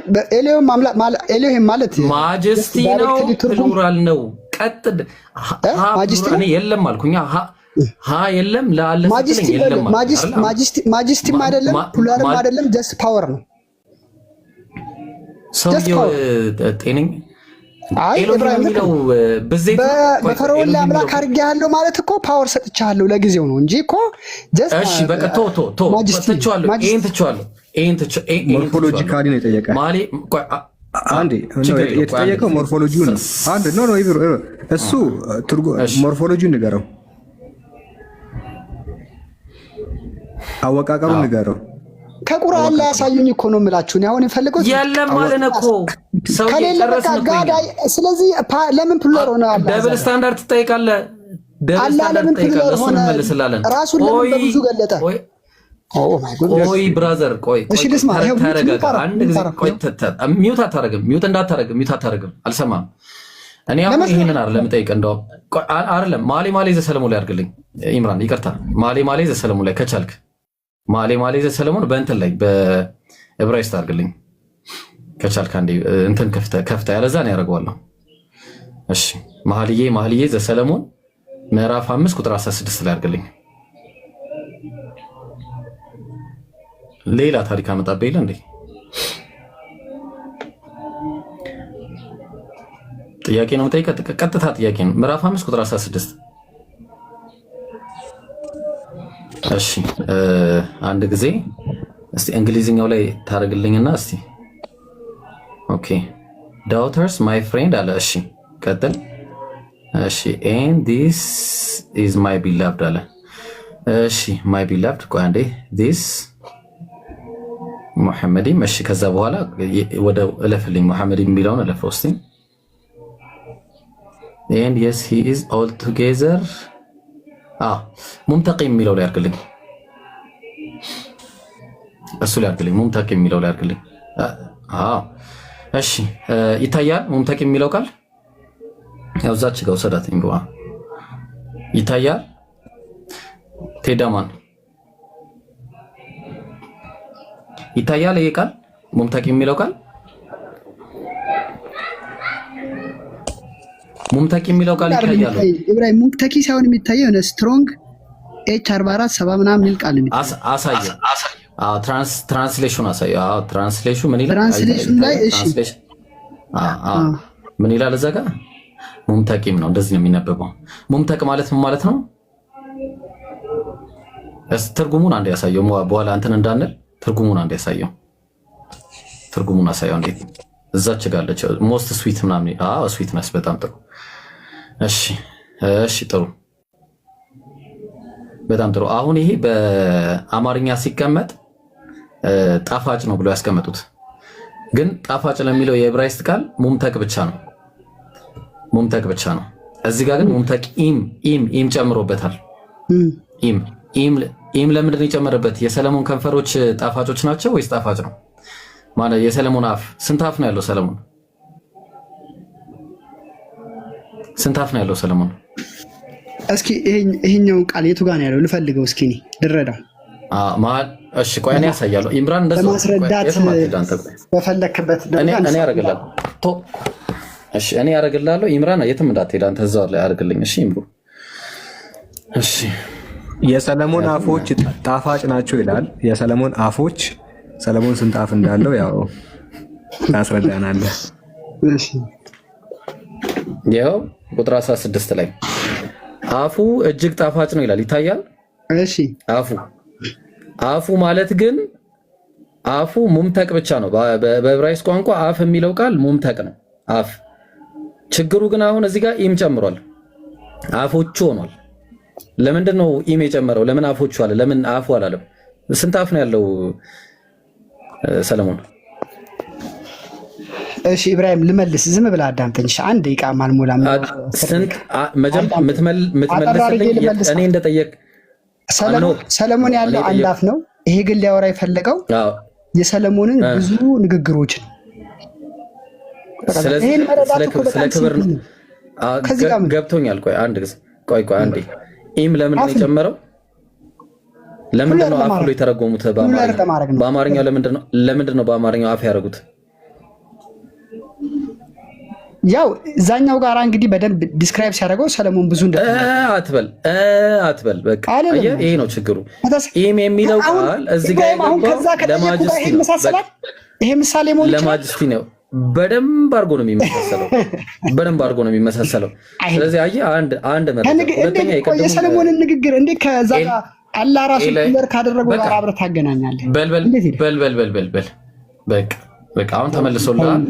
Speaker 1: ኤሎሂም ማለት
Speaker 3: ማጀስቲ ነው ፕሉራል ነው? ቀጥል ማጀስቲ የለም አልኩኛ። የለም ለአለ
Speaker 1: ማጀስቲ የለም። ማጀስቲ አይደለም ፕሉራልም አይደለም፣ ጀስት ፓወር ነው።
Speaker 3: ሰውየው ጤነኝ ኤሎሂም ነው።
Speaker 1: በፈርዖን ላይ አምላክ አድርጌሃለሁ ማለት እኮ ፓወር ሰጥቻለሁ ለጊዜው ነው እንጂ እኮ ጀስት
Speaker 3: እሺ በቃ ተቸዋለሁ።
Speaker 2: ሞርፎሎጂካሊ ነው የጠየቀው። አንዴ የተጠየቀው ሞርፎሎጂው ነው። አንድ እሱ ሞርፎሎጂውን ንገረው፣ አወቃቀሩን ንገረው።
Speaker 1: ከቁርአን ላይ ያሳዩኝ እኮ ነው የምላችሁ። አሁን የፈለገው
Speaker 3: የለም ማለት ነው እኮ ሰው
Speaker 1: ይጨረስን። ስለዚህ ለምን ፕሉራል ሆነ?
Speaker 3: ደብል ስታንዳርድ ትጠይቃለህ። ደብል ስታንዳርድ ትጠይቃለህ። እሱን እንመልስላለን።
Speaker 1: ራሱን ለምን በብዙ ገለጠ?
Speaker 3: ቆይ ብራዘር ቆይ ተረጋጋ። አንድ ጊዜ ቆይ ሚውት አታረግም። አልሰማም። እኔ አሁን ይሄንን አይደለም የምጠይቅ። እንደውም አይደለም ማሌ ዘሰለሞን ላይ አድርግልኝ። ኢምራን ይቅርታ፣ ማሌ ዘሰለሞን ላይ ከቻልክ ማሌ ዘሰለሞን በእንትን ላይ በዕብራይስጥ አድርግልኝ ከቻልክ። አንዴ እንትን ከፍታ ያለዛ ነው ያደርገዋለሁ። እሺ መኃልየ ዘሰለሞን ምዕራፍ 5 ቁጥር 16 ላይ አድርግልኝ። ሌላ ታሪክ አመጣብህ የለ እንዴ? ጥያቄ ነው የምጠይቀህ፣ ቀጥታ ጥያቄ ነው። ምዕራፍ 5 ቁጥር 16። እሺ አንድ ጊዜ እስቲ እንግሊዝኛው ላይ ታደርግልኝና እስቲ ኦኬ ዳውተርስ ማይ ፍሬንድ አለ። እሺ ቀጥል። እሺ and this is my beloved አለ። እሺ my beloved ቆይ አንዴ this ሙሐመድ። እሺ ከዛ በኋላ ወደ እለፍልኝ ሙሐመድ የሚለውን እለፈው እስቲ። and yes he is all together ሙምተቂ የሚለው ላይ አድርግልኝ። እሱ ላይ አድርግልኝ። ሙምተቂ የሚለው ላይ አድርግልኝ። እሺ ይታያል። ሙምተቂ የሚለው ቃል ያው እዛች ጋር ወሰዳት እንግባ ይታያል። ቴዳማን ይታያል። ይሄ ቃል ሙምተቂ የሚለው ቃል ሙምተቂ የሚለው ቃል ይታያል።
Speaker 1: ኢብራሂም ሙምተቂ ሳይሆን የሚታየው የሆነ ስትሮንግ H44 70 ምናምን የሚል ቃል ነው።
Speaker 3: አሳየው። ትራንስሌሽን አሳየው። ትራንስሌሽን ምን ይላል?
Speaker 1: ትራንስሌሽን ላይ እሺ
Speaker 3: ምን ይላል? እዛ ጋር ሙምተቂም ነው። እንደዚህ ነው የሚነበበው። ሙምተቅ ማለት ምን ማለት ነው? ትርጉሙን አንዴ ያሳየው። በኋላ እንትን እንዳንል ትርጉሙን አንዴ ያሳየው። ትርጉሙን አሳየው። እንዴት እዛች ጋር አለች ሞስት ስዊት ምናምን። ስዊትነስ በጣም ጥሩ። እሺ ጥሩ፣ በጣም ጥሩ። አሁን ይሄ በአማርኛ ሲቀመጥ ጣፋጭ ነው ብሎ ያስቀመጡት፣ ግን ጣፋጭ ለሚለው የዕብራይስጥ ቃል ሙምተቅ ብቻ ነው። ሙምተቅ ብቻ ነው። እዚህ ጋር ግን ሙምተቅ ኢም ጨምሮበታል። ኢም ለምንድን ነው የጨመረበት? የሰለሞን ከንፈሮች ጣፋጮች ናቸው ወይስ ጣፋጭ ነው ማለት? የሰለሞን አፍ ስንት አፍ ነው ያለው? ሰለሞን ስንት አፍ ነው ያለው? ሰለሞን
Speaker 1: እስኪ ይሄኛውን ቃል የቱ ጋር ነው ያለው? ልፈልገው እስኪ እኔ ልረዳው።
Speaker 3: እሺ ቆይ እኔ ያሳያለሁ። ኢምራን እንደዛ
Speaker 1: ለማስረዳት በፈለክበት
Speaker 3: እኔ ያረጋግላለሁ። እሺ እኔ ያረጋግላለሁ። ኢምራን የትም እንዳትሄድ አንተ እዛው ላይ አድርግልኝ። እሺ ኢምሩ። እሺ
Speaker 2: የሰለሞን አፎች ጣፋጭ ናቸው ይላል። የሰለሞን አፎች ሰለሞን ስንት አፍ እንዳለው ያው ታስረዳናለህ።
Speaker 1: እሺ
Speaker 3: ያው ቁጥር 16 ላይ አፉ እጅግ ጣፋጭ ነው ይላል። ይታያል።
Speaker 1: እሺ
Speaker 3: አፉ ማለት ግን አፉ ሙምተቅ ብቻ ነው። በዕብራይስጥ ቋንቋ አፍ የሚለው ቃል ሙምተቅ ነው። አፍ ችግሩ ግን አሁን እዚህ ጋር ኢም ጨምሯል። አፎቹ ሆኗል። ለምንድን ነው ኢም የጨመረው? ለምን አፎቹ አለ? ለምን አፉ አላለም? ስንት አፍ ነው ያለው ሰለሞን?
Speaker 1: እሺ ኢብራሂም ልመልስ። ዝም ብለህ አዳምጠኝ። አንድ ደቂቃ ማልሞላ
Speaker 3: ስንት ምትመልስልኝ? እኔ እንደጠየቅ
Speaker 1: ሰለሞን ያለው አንድ አፍ ነው። ይሄ ግን ሊያወራ የፈለገው የሰለሞንን ብዙ ንግግሮችን
Speaker 3: ስለ ክብር ነው። ገብቶኛል። ቆይ አንድ ጊዜ ቆይ አንዴ። ኢም ለምንድን ነው የጨመረው? ለምንድን ነው አፍ ብሎ የተረጎሙት? በአማርኛው ለምንድን ነው በአማርኛው አፍ ያደረጉት?
Speaker 1: ያው እዛኛው ጋር እንግዲህ በደንብ ዲስክራይብ ሲያደርገው ሰለሞን ብዙ
Speaker 3: አትበል። በቃ ይሄ ነው ችግሩ። ኢም የሚለው ቃል እዚህ ጋር ለማጅስቲ ነው።
Speaker 1: ይሄ ምሳሌ ሞልቶ
Speaker 3: ለማጅስቲ ነው። በደንብ አድርጎ ነው የሚመሳሰለው። ስለዚህ አየህ አንድ ሁለተኛ
Speaker 1: የሰለሞንን ንግግር እንዴ ከዛ ጋር አላህ ራሱ ክለር ካደረገው ጋር አብረህ ታገናኛለህ።
Speaker 3: በቃ አሁን ተመልሶልሃል።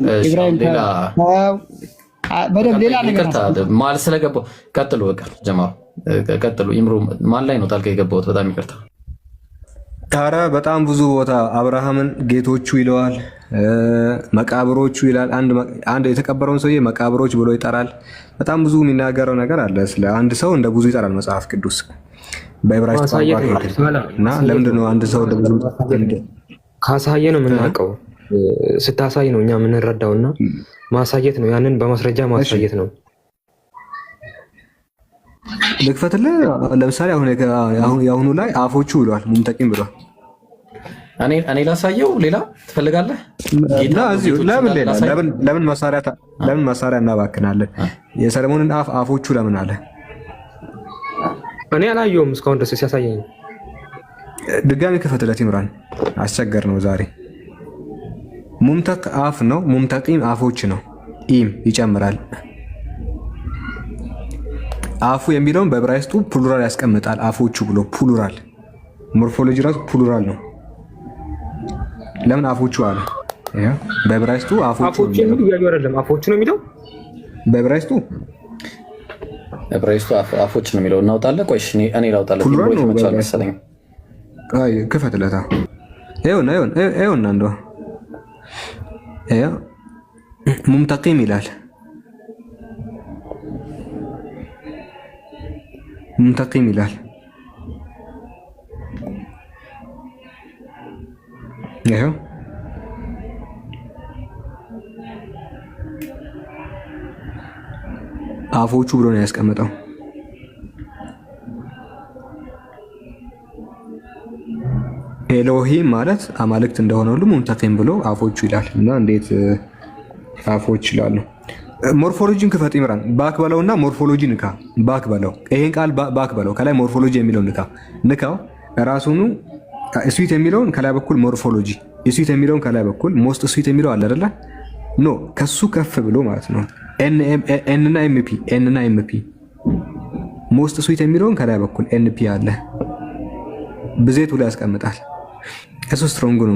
Speaker 3: ሌላ ነገር ማለት ስለገባው ቀጥሉ። በቃ ጀማው ቀጥሉ። ኢምሩ ማን ላይ ነው ጣልቃ የገባሁት? በጣም ይቅርታ።
Speaker 2: ኧረ በጣም ብዙ ቦታ አብርሃምን ጌቶቹ ይለዋል፣ መቃብሮቹ ይላል። አንድ የተቀበረውን ሰውዬ መቃብሮች ብሎ ይጠራል። በጣም ብዙ የሚናገረው ነገር አለ። ስለ አንድ ሰው እንደ ብዙ ይጠራል መጽሐፍ ቅዱስ በዕብራይስጥ ቋንቋ። እና ለምንድን ነው አንድ ሰው እንደ ብዙ
Speaker 7: ካሳየ ነው የምናውቀው? ስታሳይ ነው እኛ የምንረዳው። እና ማሳየት ነው፣ ያንን በማስረጃ ማሳየት ነው።
Speaker 2: ልክፈትልህ። ለምሳሌ አሁኑ ላይ አፎቹ ብሏል፣ ሙምተቂም ብሏል።
Speaker 3: እኔ ላሳየው። ሌላ ትፈልጋለህ?
Speaker 2: ለምን መሳሪያ እናባክናለን? የሰለሞንን አፎቹ ለምን አለ?
Speaker 7: እኔ አላየሁም እስካሁን ድረስ ሲያሳየኝ።
Speaker 2: ድጋሚ ክፈትለት ይምራን። አስቸገር ነው ዛሬ። ሙምተቅ አፍ ነው፣ ሙምተቂም አፎች ነው። ኢም ይጨምራል። አፉ የሚለውን በዕብራይስጡ ፕሉራል ያስቀምጣል። አፎቹ ብሎ ፕሉራል ሞርፎሎጂ ራሱ ፕሉራል ነው። ለምን አፎቹ አለ? በዕብራይስጡ አፎቹ
Speaker 7: የሚለው አፎቹ ነው የሚለው
Speaker 2: በዕብራይስጡ
Speaker 3: አፎች ነው የሚለው እናውጣለን። ቆይ እኔ ላውጣለን። መሰለኝ
Speaker 2: ክፈትለታ ይኸውና እንደው ሙምተቂም ይላል። ሙምተቂም ይላል። ይኸው አፎቹ ብሎ ነው ያስቀመጠው። ኤሎሂም ማለት አማልክት እንደሆነ ሁሉ ሙምተቂም ብሎ አፎቹ ይላል። እና እንዴት አፎች ይላሉ? ሞርፎሎጂን ክፈት ኢምራን። ባክ በለውና ሞርፎሎጂ ንካ። ባክ በለው፣ ይሄን ቃል ባክ በለው። ከላይ ሞርፎሎጂ የሚለው ንካው። ራሱኑ ስዊት የሚለውን ከላይ በኩል ሞርፎሎጂ፣ ስዊት የሚለውን ከላይ በኩል ሞስት ስዊት የሚለው አለ አይደለ? ኖ ከሱ ከፍ ብሎ ማለት ነው። ኤን እና ኤምፒ ሞስት ስዊት የሚለውን ከላይ በኩል ኤንፒ አለ። ብዜቱ ላይ ያስቀምጣል። እሱ ስትሮንግ ነው።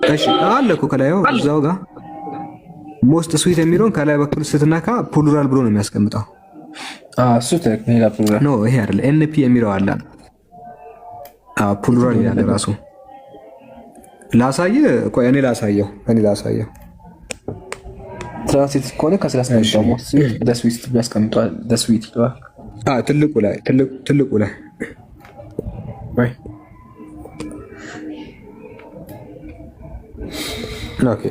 Speaker 2: እሺ አለ እኮ ከላይ እዛው ጋር ሞስት ስዊት የሚለውን ከላይ በኩል ስትነካ ፕሉራል ብሎ ነው የሚያስቀምጠው።
Speaker 4: እሱ ትክክል ፕሉራል
Speaker 2: ነው። ይሄ አይደለ ኤንፒ የሚለው አለ። ፕሉራል ያለ ራሱ ላሳየ። ቆይ እኔ ላሳየው
Speaker 4: ትራንስሌት ከሆነ ከስላስቀምጠው ሞስት ስዊት ደስዊት ያስቀምጠዋል። ደስዊት ይለዋል። ትልቁ ላይ
Speaker 2: ወይ ኦኬ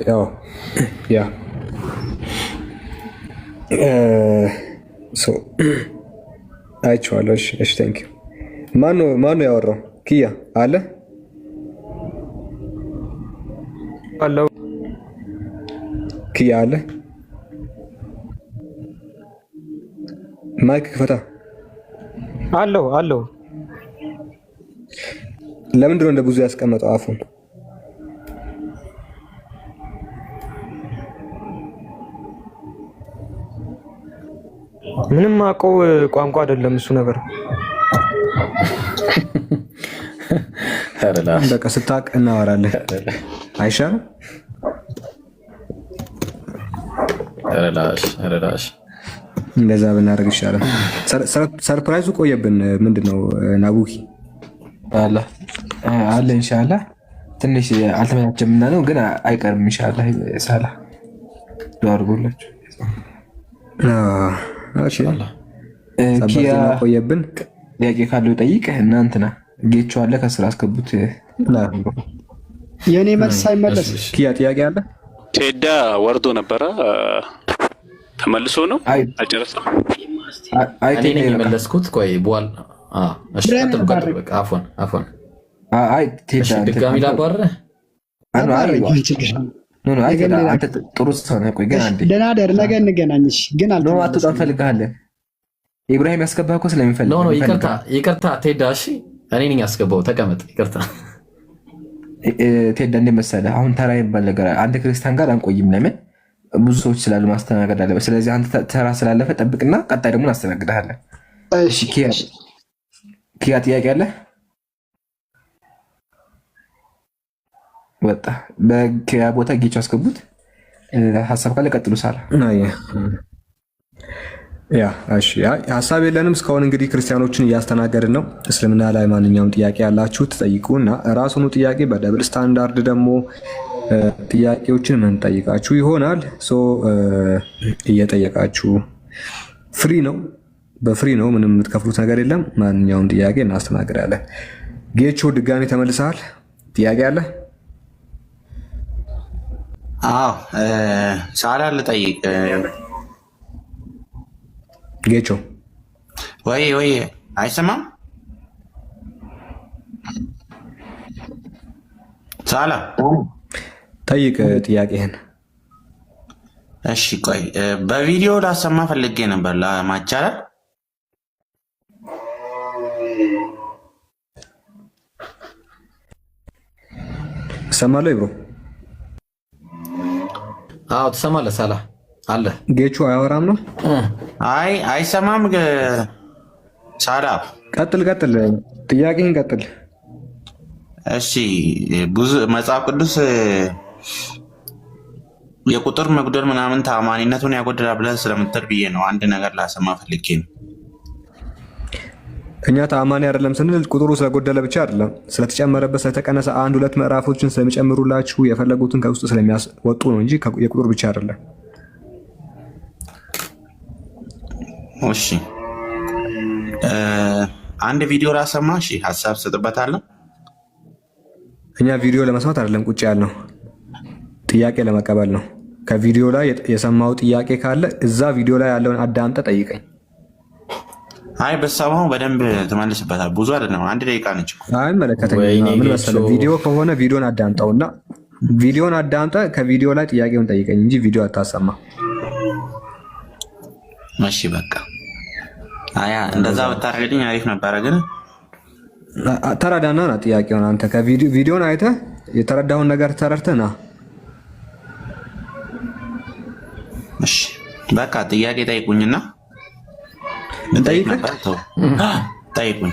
Speaker 2: ያ ሶ አይቼዋለሁ። እሺ ቴንክ ዩ። ማነው ያወራው? ኪያ አለ
Speaker 7: አለው
Speaker 2: ኪያ አለ። ማይክ ክፈታ።
Speaker 7: አለው
Speaker 2: ለምንድን ነው እንደ ብዙ ያስቀመጠው አፉን?
Speaker 7: ምንም አውቀው ቋንቋ አይደለም እሱ ነገር።
Speaker 2: በቃ ስታውቅ እናወራለን አይሻልም?
Speaker 3: ረላሽ
Speaker 2: እንደዛ ብናደርግ ይሻላል። ሰርፕራይዙ ቆየብን። ምንድነው ናቡኪ
Speaker 4: አለ ኢንሻአላህ። ትንሽ አልተመቻቸም እና ነው ግን አይቀርም ኢንሻአላህ። ሳላ ዳርጎላችሁ
Speaker 2: ኪያ ቆየብን።
Speaker 4: ጥያቄ ካለው ጠይቅ። እናንተና ጌቾ አለ ከስራ አስገቡት።
Speaker 1: የኔ መልስ ሳይመለስ
Speaker 2: ኪያ ጥያቄ አለ።
Speaker 8: ቴዳ ወርዶ ነበረ ተመልሶ ነው አልጨረሰም።
Speaker 3: እኔ ነኝ የመለስኩት። ቆይ በኋላ እሺ ቀጥሉ። በቃ አፎን
Speaker 4: አይ ቴዳ
Speaker 3: ድጋሚ ላባረረ
Speaker 4: አንተ ጥሩ ሰው ነህ። ቆይ ግን አንዴ
Speaker 1: ደህና ደር ነገ እንገናኝሽ። ግን
Speaker 4: አትወጣም ፈልጋለህ። ኢብራሂም ያስገባህ እኮ ስለሚፈልግ
Speaker 3: ነው። ይቅርታ ቴዳ። እሺ እኔ ነኝ ያስገባው። ተቀመጥ። ይቅርታ
Speaker 4: ቴዳ። እንደ መሰለህ አሁን ተራ ይባል ነገር አንድ ክርስቲያን ጋር አንቆይም። ለምን ብዙ ሰዎች ስላሉ ማስተናገድ አለበት። ስለዚህ አንተ ተራ ስላለፈ ጠብቅና ቀጣይ ደግሞ እናስተናግድሃለን። እሺ ኪያ ጥያቄ አለ? ወጣ። በኪያ ቦታ ጌቾ አስገቡት። ሀሳብ ካለ ቀጥሉ። ሳላ
Speaker 2: እሺ ሀሳብ የለንም እስካሁን። እንግዲህ ክርስቲያኖችን እያስተናገድን ነው። እስልምና ላይ ማንኛውም ጥያቄ ያላችሁ ትጠይቁ እና ራሱኑ ጥያቄ በደብል ስታንዳርድ ደግሞ ጥያቄዎችን የምንጠይቃችሁ ይሆናል። እየጠየቃችሁ ፍሪ ነው፣ በፍሪ ነው። ምንም የምትከፍሉት ነገር የለም። ማንኛውም ጥያቄ እናስተናግዳለን። ጌቾ ድጋሚ ተመልሰሃል። ጥያቄ አለ?
Speaker 9: ሳላ ልጠይቅ።
Speaker 2: ጌቾ
Speaker 9: ወይ አይሰማም? ሳላ
Speaker 2: ጠይቅ ጥያቄህን።
Speaker 9: እሺ ቆይ በቪዲዮ ላሰማ ፈልጌ ነበር። ለማቻላል
Speaker 2: እሰማለሁ። ይብሮ
Speaker 3: ትሰማለህ? ሳላ አለ።
Speaker 2: ጌቹ አያወራም ነው?
Speaker 9: አይሰማም። ሳላ
Speaker 2: ቀጥል። ጥያቄህን ቀጥል።
Speaker 9: እሺ ብዙ መጽሐፍ ቅዱስ የቁጥር መጉደል ምናምን ታማኒነቱን ያጎድላል ብለህ ስለምትል ብዬ ነው። አንድ ነገር ላሰማ ፈልጌ ነው።
Speaker 2: እኛ ተአማኒ አይደለም ስንል ቁጥሩ ስለጎደለ ብቻ አይደለም፣ ስለተጨመረበት ስለተቀነሰ 1-2 ምዕራፎችን ስለሚጨምሩላችሁ የፈለጉትን ከውስጥ ስለሚያስወጡ ነው እንጂ የቁጥር ብቻ አይደለም።
Speaker 9: እሺ አንድ ቪዲዮ ላሰማ። እሺ ሀሳብ ሰጥበታለሁ።
Speaker 2: እኛ ቪዲዮ ለመስማት አይደለም ቁጭ ያልነው፣ ጥያቄ ለመቀበል ነው። ከቪዲዮ ላይ የሰማው ጥያቄ ካለ እዛ ቪዲዮ ላይ ያለውን አዳምጠ ጠይቀኝ።
Speaker 9: አይ በሰማው በደንብ ትመልስበታል። ብዙ አይደለም፣ 1 ደቂቃ ነች።
Speaker 2: አይ መለከተኝ። ምን መሰለህ ቪዲዮ ከሆነ ቪዲዮን አዳምጠውና ቪዲዮን አዳምጠ ከቪዲዮ ላይ ጥያቄውን ጠይቀኝ እንጂ ቪዲዮ አታሰማ።
Speaker 9: እሺ በቃ አያ እንደዛ ብታረጋግኝ አሪፍ ነበረ። ግን
Speaker 2: ተረዳና ና ጥያቄውን አንተ ከቪዲዮን አይተህ የተረዳውን ነገር ተረድተህ ና።
Speaker 9: እሺ በቃ ጥያቄ ጠይቁኝና ጠይቁኝ።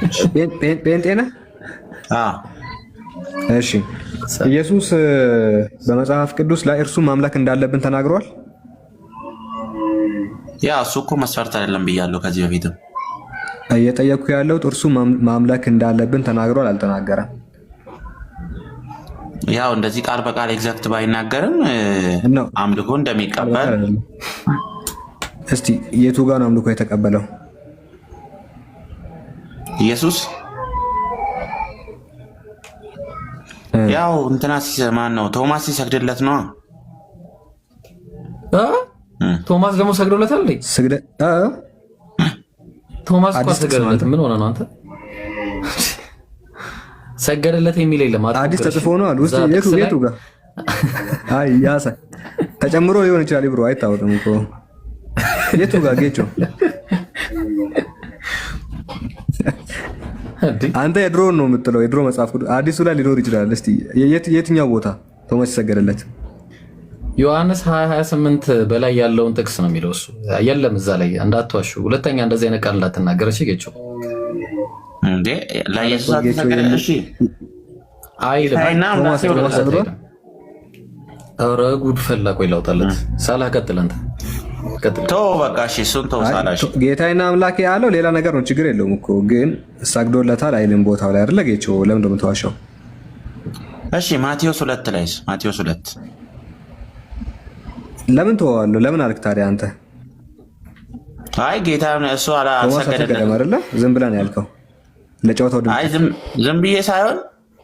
Speaker 2: ጴንጤ ነህ? እሺ ኢየሱስ በመጽሐፍ ቅዱስ ላይ እርሱ ማምለክ እንዳለብን ተናግሯል?
Speaker 9: ያ እሱ እኮ መስፈርት አይደለም ብያለሁ ከዚህ በፊትም።
Speaker 2: እየጠየቅኩ ያለው እርሱ ማምለክ እንዳለብን ተናግሯል አልተናገረም?
Speaker 9: ያው እንደዚህ ቃል በቃል ኤግዛክት ባይናገርም አምልኮ እንደሚቀበል።
Speaker 2: እስቲ የቱ ጋር ነው አምልኮ የተቀበለው?
Speaker 9: ኢየሱስ ያው እንትና ሲሰማን ነው ቶማስ ሲሰግድለት ነው።
Speaker 3: ቶማስ ደግሞ ሰግዶለታል። ቶማስ እኮ ሰገደለት። ምን ሆነ ነው አንተ? ሰገደለት የሚል የለም።
Speaker 2: አዲስ ተጽፎ ነው አሉ። ውስጥ የቱ ጋር? አይ ያሳ ተጨምሮ ሊሆን ይችላል ብሮ አይታወቅም እኮ። የቱ ጋር ጌቾ? አንተ የድሮ ነው የምትለው፣ የድሮ መጽሐፍ ቅዱስ አዲሱ ላይ ሊኖር ይችላል። እስቲ የትኛው ቦታ ቶማስ ሲሰገደለት?
Speaker 3: ዮሐንስ 20:28 በላይ ያለውን ጥቅስ ነው የሚለው እሱ። የለም እዛ ላይ እንዳትዋሹ። ሁለተኛ እንደዚህ አይነት ቃል እንዳትናገር እሺ። ጌቾ
Speaker 9: እንዴ ለኢየሱስ አትሰገደ? እሺ አይና ቶማስ ሰግዷል።
Speaker 3: ኧረ ጉድ ፈላ። ቆይ ላውጣለት። ሳላ ቀጥል አንተ ቀጥል።
Speaker 9: ተው በቃ እሺ። እሱን ተው ሳላሽ
Speaker 2: ጌታዬና አምላኬ ያለው ሌላ ነገር ነው፣ ችግር የለውም እኮ ግን ሰግዶለታል አይልም ቦታው ላይ አይደለ? ጌቾ ለምን ደም ተዋሻው?
Speaker 9: እሺ ማቴዎስ 2 ላይ ማቴዎስ 2
Speaker 2: ለምን ተዋዋለሁ? ለምን አልክ ታዲያ አንተ?
Speaker 9: አይ ጌታ እሱ አልሰገደለም
Speaker 2: አይደለ? ዝም ብለህ ነው ያልከው። ለጨዋታው ድምቀት።
Speaker 9: አይ ዝም ብዬ ሳይሆን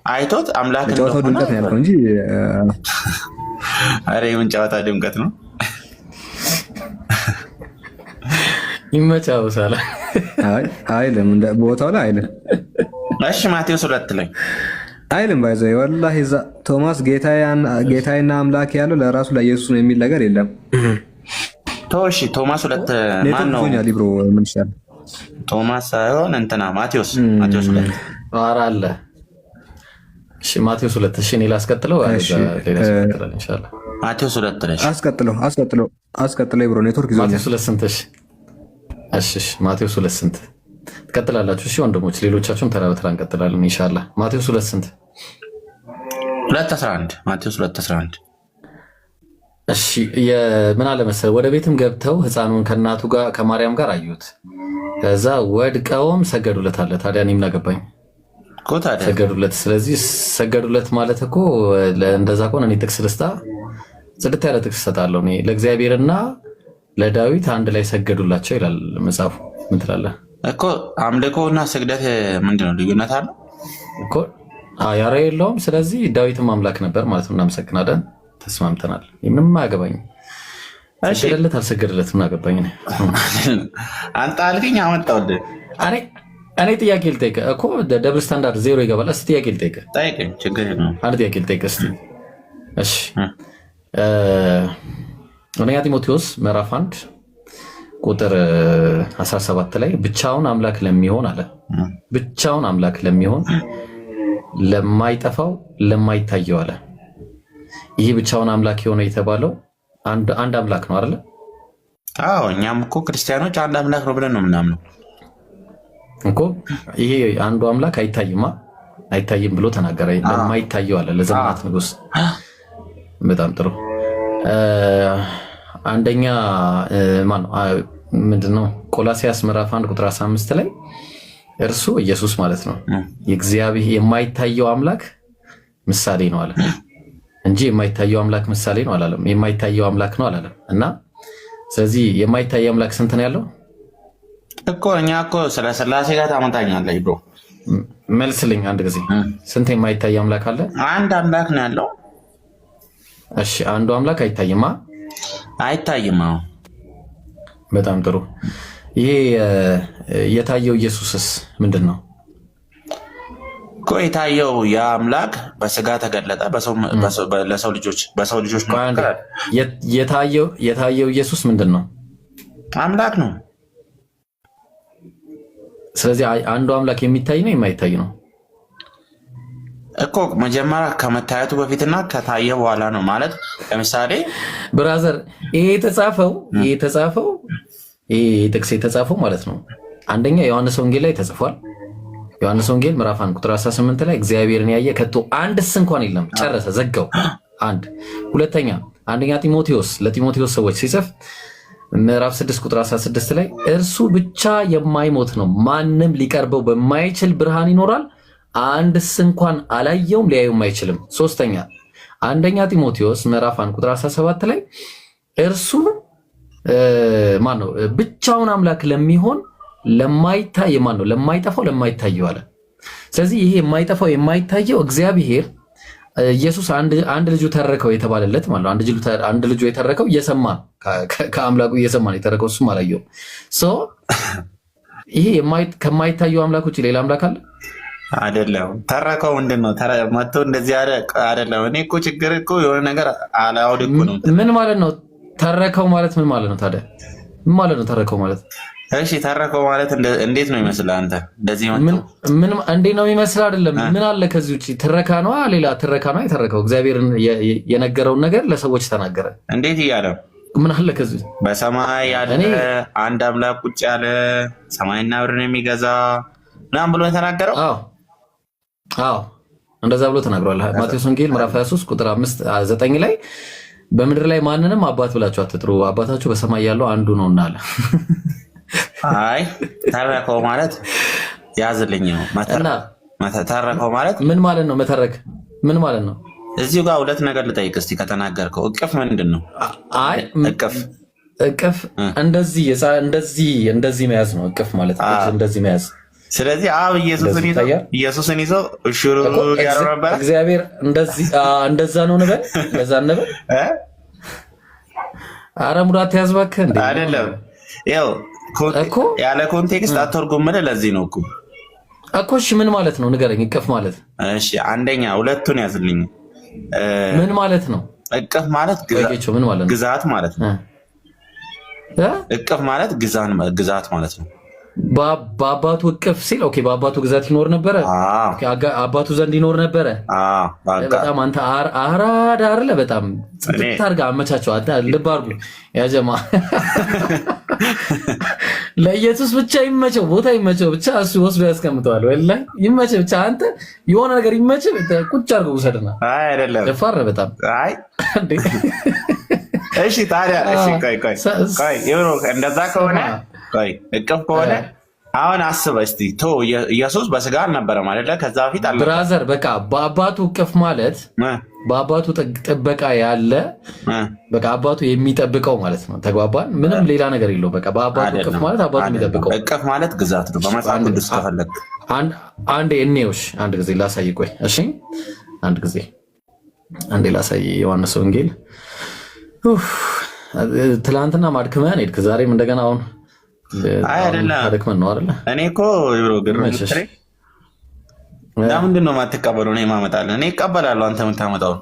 Speaker 9: አይቶት አምላክ ነው።
Speaker 2: ለጨዋታው ድምቀት ነው ያልከው እንጂ
Speaker 9: አሬ ምን ጨዋታ ድምቀት ነው?
Speaker 3: ይመቻው ሳላ።
Speaker 2: አይ ለምን ቦታው ላይ አይልም።
Speaker 9: እሺ ማቴዎስ 2 ላይ
Speaker 2: አይልም። ባይዘይ ወላሂ እዛ ቶማስ ጌታዬና አምላክ ያለው ለራሱ ለኢየሱስ ነው የሚል ነገር የለም።
Speaker 9: እሺ ቶማስ 2 ማን ነው?
Speaker 2: ሊብሮ ምን ይሻላል?
Speaker 9: ቶማስ ሳይሆን እንትና ማቴዎስ 2
Speaker 3: ኧረ አለ። እሺ ማቴዎስ 2 እሺ እኔ ላስቀጥለው። ኢንሻአላህ
Speaker 9: ማቴዎስ 2 ላይ
Speaker 2: አስቀጥለው ሊብሮ ኔትወርክ ይዞኛል።
Speaker 3: ማቴዎስ 2 ስንት? እሺ ማቴዎስ 2 ስንት? ትቀጥላላችሁ? እሺ ወንድሞች፣ ሌሎቻችሁም ተራ በተራ እንቀጥላለን ኢንሻአላህ። ማቴዎስ 2 ስንት?
Speaker 9: 2:11 ማቴዎስ 2:11
Speaker 3: እሺ ምን አለ መሰለህ፣ ወደ ቤትም ገብተው ሕፃኑን ከእናቱ ጋር ከማርያም ጋር አዩት። ከዛ ወድቀውም ሰገዱለት አለ። ታዲያ እኔ ምን አገባኝ እኮ ታዲያ ሰገዱለት። ስለዚህ ሰገዱለት ማለት እኮ እንደዛ ከሆነ እኔ ጥቅስ ልስጣ፣ ጽድት ያለ ጥቅስ እሰጣለሁ። እኔ ለእግዚአብሔርና ለዳዊት አንድ ላይ ሰገዱላቸው ይላል መጽሐፉ። ምን ትላለህ
Speaker 9: እኮ? አምልኮና ስግደት ምንድነው ልዩነት አለው
Speaker 3: እኮ? ያረ የለውም። ስለዚህ ዳዊትም አምላክ ነበር ማለት ነው። እናመሰግናለን፣ ተስማምተናል። ምንም አያገባኝም። ሰገደለት አልሰገደለት ምን አገባኝ?
Speaker 9: አንተ አልከኝ አመጣሁልህ።
Speaker 3: እኔ ጥያቄ ልጠይቅህ እኮ ደብል ስታንዳርድ 0 ይገባል። እስኪ ጥያቄ ልጠይቅህ።
Speaker 9: ጠይቀኝ፣ ችግር የለውም።
Speaker 3: አንድ ጥያቄ ልጠይቅህ እስኪ። እሺ አንደኛ ጢሞቴዎስ ምዕራፍ 1 ቁጥር 17 ላይ ብቻውን አምላክ ለሚሆን አለ። ብቻውን አምላክ ለሚሆን ለማይጠፋው ለማይታየው አለ። ይህ ብቻውን አምላክ የሆነ የተባለው አንድ አምላክ ነው አይደለ?
Speaker 9: አዎ እኛም እኮ ክርስቲያኖች አንድ አምላክ ነው ብለን ነው ምናምነው
Speaker 3: እኮ። ይሄ አንዱ አምላክ አይታይም ብሎ ተናገረ። ለማይታየው አለ ለዘመናት ንጉስ። በጣም ጥሩ። አንደኛ ማነው ምንድነው ቆላሲያስ ምዕራፍ 1 ቁጥር 15 ላይ እርሱ ኢየሱስ ማለት ነው የእግዚአብሔር የማይታየው አምላክ ምሳሌ ነው አለ እንጂ የማይታየው አምላክ ምሳሌ ነው አላለም። የማይታየው አምላክ ነው አላለም። እና ስለዚህ የማይታየው አምላክ ስንት ነው ያለው
Speaker 9: እኮ? እኛ እኮ ስለ ሥላሴ ጋር ታመጣኛለህ ብሮ።
Speaker 3: መልስልኝ አንድ ጊዜ። ስንት የማይታየው አምላክ አለ?
Speaker 9: አንድ አምላክ ነው ያለው።
Speaker 3: እሺ አንዱ አምላክ አይታይማ?
Speaker 9: አይታይም። አዎ
Speaker 3: በጣም ጥሩ። ይሄ የታየው ኢየሱስስ ምንድን ነው
Speaker 9: እኮ? የታየው ያ አምላክ በስጋ ተገለጠ ለሰው ልጆች
Speaker 3: የታየው ኢየሱስ ምንድን ነው?
Speaker 9: አምላክ ነው።
Speaker 3: ስለዚህ አንዱ አምላክ የሚታይ ነው የማይታይ ነው
Speaker 9: እኮ? መጀመሪያ ከመታየቱ በፊትና ከታየ በኋላ ነው ማለት። ለምሳሌ
Speaker 3: ብራዘር ይሄ የተጻፈው ይሄ ጥቅስ የተጻፈው ማለት ነው አንደኛ ዮሐንስ ወንጌል ላይ ተጽፏል። ዮሐንስ ወንጌል ምዕራፍ 1 ቁጥር 18 ላይ እግዚአብሔርን ያየ ከቶ አንድስ እንኳን የለም። ጨረሰ፣ ዘጋው። አንድ ሁለተኛ አንደኛ ጢሞቴዎስ ለጢሞቴዎስ ሰዎች ሲጽፍ ምዕራፍ 6 ቁጥር 16 ላይ እርሱ ብቻ የማይሞት ነው፣ ማንም ሊቀርበው በማይችል ብርሃን ይኖራል፣ አንድስ እንኳን አላየውም፣ ሊያየውም አይችልም። ሶስተኛ አንደኛ ጢሞቴዎስ ምዕራፍ 1 ቁጥር 17 ላይ እርሱ ማን ነው ብቻውን አምላክ ለሚሆን ለማይታይ ማን ነው ለማይጠፋው ለማይታየው አለ። ስለዚህ ይሄ የማይጠፋው የማይታየው እግዚአብሔር ኢየሱስ አንድ ልጁ ተረከው የተባለለት ማለት ነው። አንድ ልጁ የተረከው እየሰማ ከአምላኩ እየሰማ ነው የተረከው፣ እሱም አላየው። ይሄ ከማይታየው አምላክ ውጭ ሌላ አምላክ አለ
Speaker 9: አይደለም? ተረከው ምንድን ነው መጥቶ እንደዚህ አይደለም። እኔ እኮ ችግር እኮ የሆነ ነገር አላውድ እኮ ነው።
Speaker 3: ምን ማለት ነው ተረከው ማለት? ምን ማለት ነው ታዲያ? ምን ማለት ነው ተረከው ማለት?
Speaker 9: እሺ ተረከው ማለት እንዴት ነው ይመስል? አንተ እንደዚህ
Speaker 3: ምን እንዴት ነው የሚመስል? አይደለም ምን አለ ከዚህ ውጪ? ትረካ ነው ሌላ ትረካ ነው የተረከው። እግዚአብሔርን የነገረውን ነገር ለሰዎች ተናገረ።
Speaker 9: እንዴት እያለ
Speaker 3: ምን አለ ከዚህ?
Speaker 9: በሰማይ ያለ አንድ አምላክ ቁጭ ያለ ሰማይና ምድርን የሚገዛ ምናምን ብሎ የተናገረው።
Speaker 3: አዎ እንደዛ ብሎ ተናግሯል። ማቴዎስ ወንጌል ምዕራፍ 23 ቁጥር 9 ላይ በምድር ላይ ማንንም አባት ብላችሁ አትጥሩ፣ አባታችሁ በሰማይ ያለው አንዱ ነውና አለ።
Speaker 9: አይ ተረከው ማለት ያዝልኝ ነው። ተረከው ማለት
Speaker 3: ምን ማለት ነው? መተረክ ምን ማለት ነው?
Speaker 9: እዚሁ ጋር ሁለት ነገር ልጠይቅ እስቲ ከተናገርከው። እቅፍ ምንድን ነው?
Speaker 3: አይ እቅፍ እንደዚህ መያዝ ነው እቅፍ ማለት እንደዚህ መያዝ።
Speaker 9: ስለዚህ አብ ኢየሱስን ይዞ እሽሩ ያለው ነበር።
Speaker 3: እግዚአብሔር እንደዛ ነው ነበር። እንደዛ ነበር። አረ ሙዳት ያዝባከ እንዴ?
Speaker 9: አይደለም ያው ያለ ኮንቴክስት አትርጉም። ምን ለዚህ ነው እኮ እሺ ምን ማለት ነው ንገረኝ። እቅፍ ማለት እሺ አንደኛ ሁለቱን ያዝልኝ።
Speaker 3: ምን ማለት ነው
Speaker 9: እቅፍ ማለት? ግዛት ማለት ነው። እቅፍ ማለት ግዛት ማለት ነው።
Speaker 3: በአባቱ እቅፍ ሲል ኦኬ፣ በአባቱ ግዛት ይኖር ነበረ። አባቱ ዘንድ ይኖር ነበረ። በጣም አንተ አራዳ አይደለ? በጣም ጽድት አድርጋ አመቻቸው። ልብ አድርጉ ያጀማ። ለኢየሱስ ብቻ ይመቸው፣ ቦታ ይመቸው ብቻ፣ እሱ ወስዶ ያስቀምጠዋል። ወላሂ ይመቸው ብቻ። አንተ የሆነ ነገር ይመቸው፣ ቁጭ አድርገው ውሰድና።
Speaker 9: አይ አይደለም
Speaker 3: ደፋር በጣም
Speaker 9: አይ። እሺ ታዲያ እሺ፣ ቆይ ይሁን። እንደዛ ከሆነ ቆይ እቅፍ ከሆነ አሁን አስበህ እስቲ ኢየሱስ በስጋ አልነበረም አይደለ? ከዛ በፊት አለ
Speaker 3: ብራዘር። በቃ በአባቱ እቅፍ ማለት በአባቱ ጥበቃ ያለ በቃ አባቱ የሚጠብቀው ማለት ነው። ተግባባን? ምንም ሌላ ነገር የለው። በቃ በአባቱ እቅፍ ማለት አባቱ የሚጠብቀው።
Speaker 9: እቅፍ ማለት ግዛት ነው በመጽሐፍ ቅዱስ ከፈለግ
Speaker 3: አንዴ እኔውሽ አንድ ጊዜ ላሳይ። ቆይ እሺ፣ አንድ ጊዜ አንዴ ላሳይ። ዮሐንስ ወንጌል ትላንትና ማድክመን ሄድክ፣ ዛሬም እንደገና አሁን ነው አይደለ?
Speaker 9: እኔ እኮ ለምንድን ነው የማትቀበለው? እኔ ማመጣለሁ። እኔ እቀበላለሁ። አንተ የምታመጣው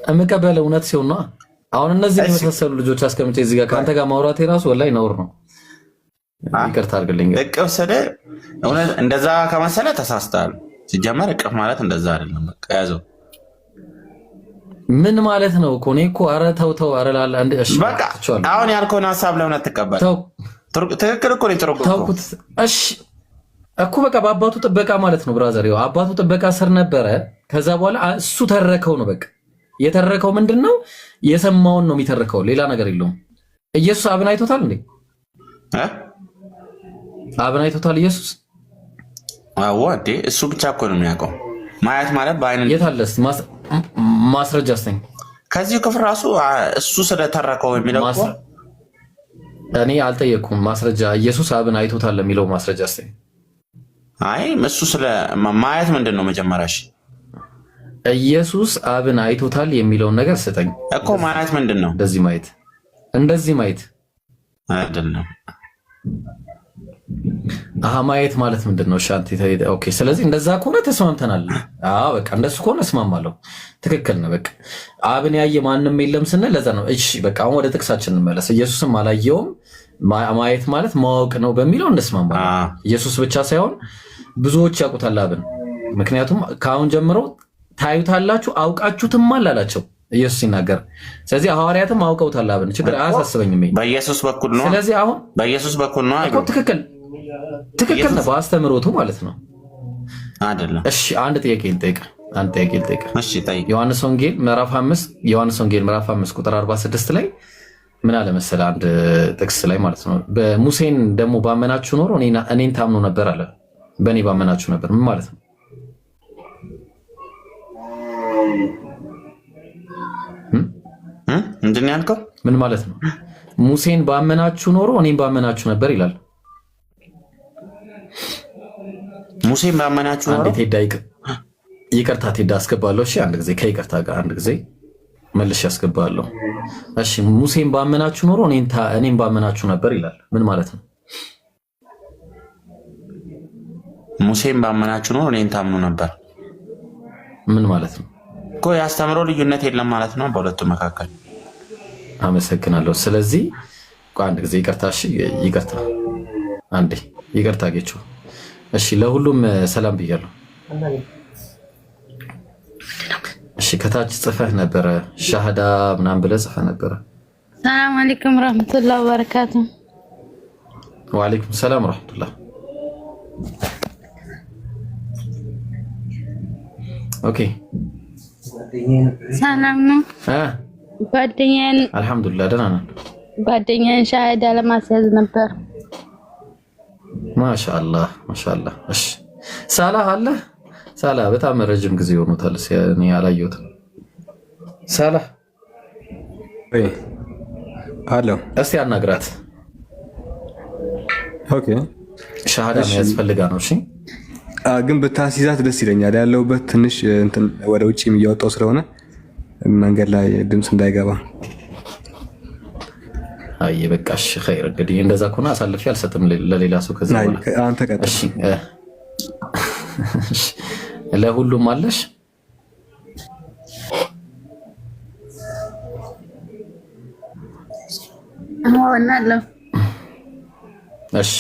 Speaker 3: የምቀበለው እውነት ሲሆን ነው። አሁን እነዚህ የመሳሰሉ ልጆች አስቀምጬ እዚህ ጋር ከአንተ ጋር ማውራት የራሱ ወላሂ ነውር ነው። ይቅርታ አድርግልኝ።
Speaker 9: እቅፍ ስለ እውነት እንደዛ ከመሰለ ተሳስተሃል። ሲጀመር እቅፍ ማለት እንደዛ አይደለም። በቃ ያዘው።
Speaker 3: ምን ማለት ነው እኮ? እኔ እኮ ኧረ ተው ኧረ ላለ
Speaker 9: በቃ አሁን ያልከውን ሀሳብ ለምን አትቀበል? ትክክል እኮ ነው የተረጎምከው።
Speaker 3: እሺ እኮ በቃ በአባቱ ጥበቃ ማለት ነው ብራዘር። ይኸው አባቱ ጥበቃ ስር ነበረ። ከዛ በኋላ እሱ ተረከው ነው በቃ የተረከው ምንድነው? የሰማውን ነው የሚተርከው፣ ሌላ ነገር የለውም። ኢየሱስ አብን አይቶታል እንዴ? አብን አይቶታል ኢየሱስ?
Speaker 9: አዎ እንዴ እሱ ብቻ እኮ ነው የሚያውቀው። ማየት ማለት በአይን
Speaker 3: የታለስ ማስረጃ አስተኝ
Speaker 9: ከዚህ ክፍል ራሱ እሱ ስለተረከው የሚለው እኮ
Speaker 3: እኔ አልጠየቅኩም። ማስረጃ ኢየሱስ አብን አይቶታል ለሚለው ማስረጃ አስተኝ።
Speaker 9: አይ እሱ ስለ ማየት ምንድነው መጀመሪያሽ?
Speaker 3: ኢየሱስ አብን አይቶታል የሚለውን ነገር ስጠኝ
Speaker 9: እኮ። ማየት ምንድነው?
Speaker 3: እንደዚህ ማየት
Speaker 9: አይደለም።
Speaker 3: ማየት ማለት ምንድነው? ሻንቲ ኦኬ። ስለዚህ እንደዛ ከሆነ ተስማምተናል። በቃ እንደሱ ከሆነ እስማማለሁ። ትክክል ነው። በቃ አብን ያየ ማንም የለም ስንል ለዛ ነው። እሺ በቃ አሁን ወደ ጥቅሳችን እንመለስ። ኢየሱስም አላየውም፣ ማየት ማለት ማወቅ ነው በሚለው እንስማማለን። ኢየሱስ ብቻ ሳይሆን ብዙዎች ያውቁታል አብን። ምክንያቱም ከአሁን ጀምሮ ታዩታላችሁ አውቃችሁትማል አላቸው ኢየሱስ ሲናገር። ስለዚህ ሐዋርያትም አውቀውታል አብን። ችግር አያሳስበኝም።
Speaker 9: በኢየሱስ በኩል ነው።
Speaker 3: ስለዚህ አሁን
Speaker 9: በኢየሱስ በኩል ነው
Speaker 3: እኮ ትክክል ነው። በአስተምሮቱ ማለት ነው
Speaker 9: አይደለም።
Speaker 3: እሺ አንድ ጥያቄ ልጠይቅ።
Speaker 9: እሺ ጠይቅ።
Speaker 3: ዮሐንስ ወንጌል ምዕራፍ 5 ቁጥር 46 ላይ ምን አለ መሰለህ? አንድ ጥቅስ ላይ ማለት ነው በሙሴን ደግሞ ባመናችሁ ኖሮ እኔን ታምኑ ነበር አለ። በእኔ ባመናችሁ ነበር። ምን ማለት ነው?
Speaker 9: ምንድን ነው ያልከው?
Speaker 3: ምን ማለት ነው? ሙሴን ባመናችሁ ኖሮ እኔን ባመናችሁ ነበር ይላል።
Speaker 9: ሙሴን ባመናችሁ ኖሮ
Speaker 3: ይቅርታ ቴዳ አስገባለሁ። እሺ አንድ ጊዜ ከይቅርታ ጋር አንድ ጊዜ መልሼ አስገባለሁ። እሺ ሙሴን ባመናችሁ ኖሮ እኔን ባመናችሁ ነበር ይላል። ምን ማለት ነው?
Speaker 9: ሙሴን ባመናችሁ ኖሮ እኔን ታምኑ ነበር
Speaker 3: ምን ማለት ነው?
Speaker 9: እኮ ያስተምረው ልዩነት የለም ማለት ነው በሁለቱ መካከል።
Speaker 3: አመሰግናለሁ። ስለዚህ አንድ ጊዜ ይቅርታ። እሺ ይቅርታ፣ አንዴ ይቅርታ ጌቾ። እሺ ለሁሉም ሰላም ብያለሁ። እሺ ከታች ጽፈህ ነበረ ሻሃዳ ምናምን ብለህ ጽፈህ ነበረ።
Speaker 10: ሰላም አለይኩም ወራህመቱላሂ ወበረካቱ።
Speaker 3: ወአለይኩም ሰላም ወራህመቱላህ። ኦኬ
Speaker 10: ሰላም ነው ጓደኛዬን?
Speaker 3: አልሐምዱሊላህ ደህና ነን።
Speaker 10: ጓደኛዬን ሻሃዳ ለማስያዝ ነበር።
Speaker 3: ማሻአላህ። እሺ ሳላህ አለ? ሳላህ በጣም ረጅም ጊዜ ሆኖታል። እኔ አላየሁትም። ሳላህ
Speaker 2: አሎ፣
Speaker 3: እስቲ አናግራት።
Speaker 2: ኦኬ
Speaker 3: ሻሃዳ መያዝ ፈልጋ ነው። እሺ
Speaker 2: ግን ብታስይዛት ደስ ይለኛል። ያለውበት ትንሽ እንትን ወደ ውጭም እያወጣው ስለሆነ መንገድ ላይ ድምፅ እንዳይገባ።
Speaker 3: አይ በቃሽ ኸይር። እንግዲህ እንደዛ ከሆነ አሳልፌ አልሰጥም ለሌላ ሰው። ከዛ በኋላ
Speaker 2: አንተ ቀጥል።
Speaker 3: እሺ ለሁሉም አለሽ?
Speaker 10: አዎናለሁ።
Speaker 3: እሺ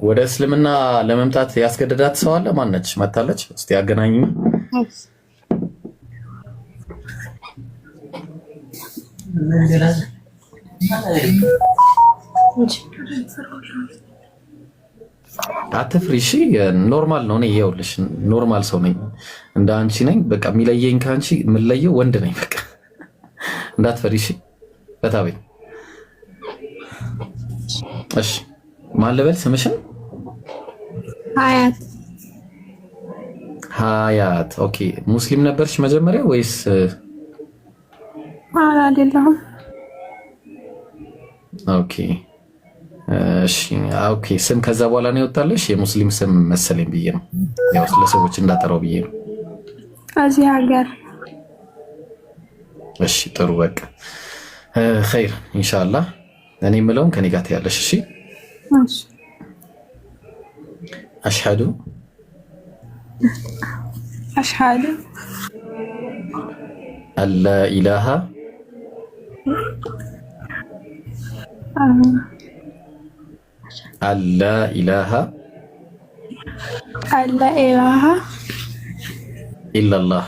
Speaker 3: ወደ እስልምና ለመምጣት ያስገደዳት ሰው አለ? ማነች? መታለች? እስቲ ያገናኝ። አትፍሪ። እሺ ኖርማል ነው። እኔ ይኸውልሽ ኖርማል ሰው ነኝ፣ እንደ አንቺ ነኝ። በቃ የሚለየኝ ከአንቺ የምለየው ወንድ ነኝ። በቃ እንዳትፈሪ። እሺ በታበይ። እሺ ማን ልበል ስምሽን? ሀያት። ኦኬ ሙስሊም ነበርሽ መጀመሪያ ወይስ?
Speaker 10: አይደለሁም።
Speaker 3: ኦኬ እሺ ኦኬ። ስም ከዛ በኋላ ነው የወጣልሽ? የሙስሊም ስም መሰለኝ ብዬ ነው፣ ያው ለሰዎች እንዳጠራው ብዬ ነው።
Speaker 10: እዚህ ሀገር።
Speaker 3: እሺ ጥሩ በቃ ኸይር ኢንሻአላህ። እኔ የምለውን ከኔ ጋር ትያለሽ። እሺ አሽሀዱ አላ ኢላሃ ኢላላህ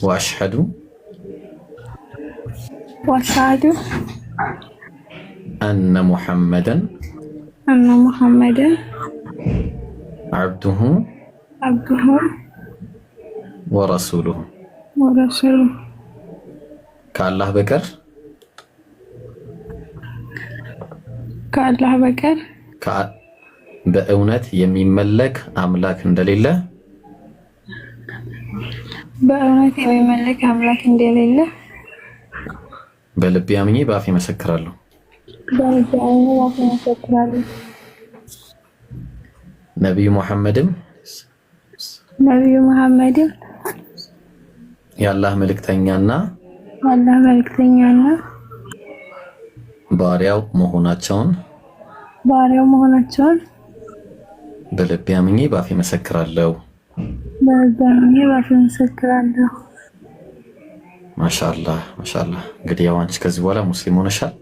Speaker 3: ወአሽሀዱ አነ ሙሐመደን አብዱሁ ወረሱሉሁ ከአላህ በቀር በእውነት የሚመለክ አምላክ እንደሌለ በልቤ አምኜ በአፌ መሰክራለሁ። ነቢዩ ሙሐመድም የአላህ መልእክተኛና ባሪያው መሆናቸውን በልቤ አምኜ በአፌ መሰክራለሁ። ማሻአላህ ማሻአላህ። እንግዲህ ያው አንቺ ከዚህ በኋላ ሙስሊም ሆነሻል።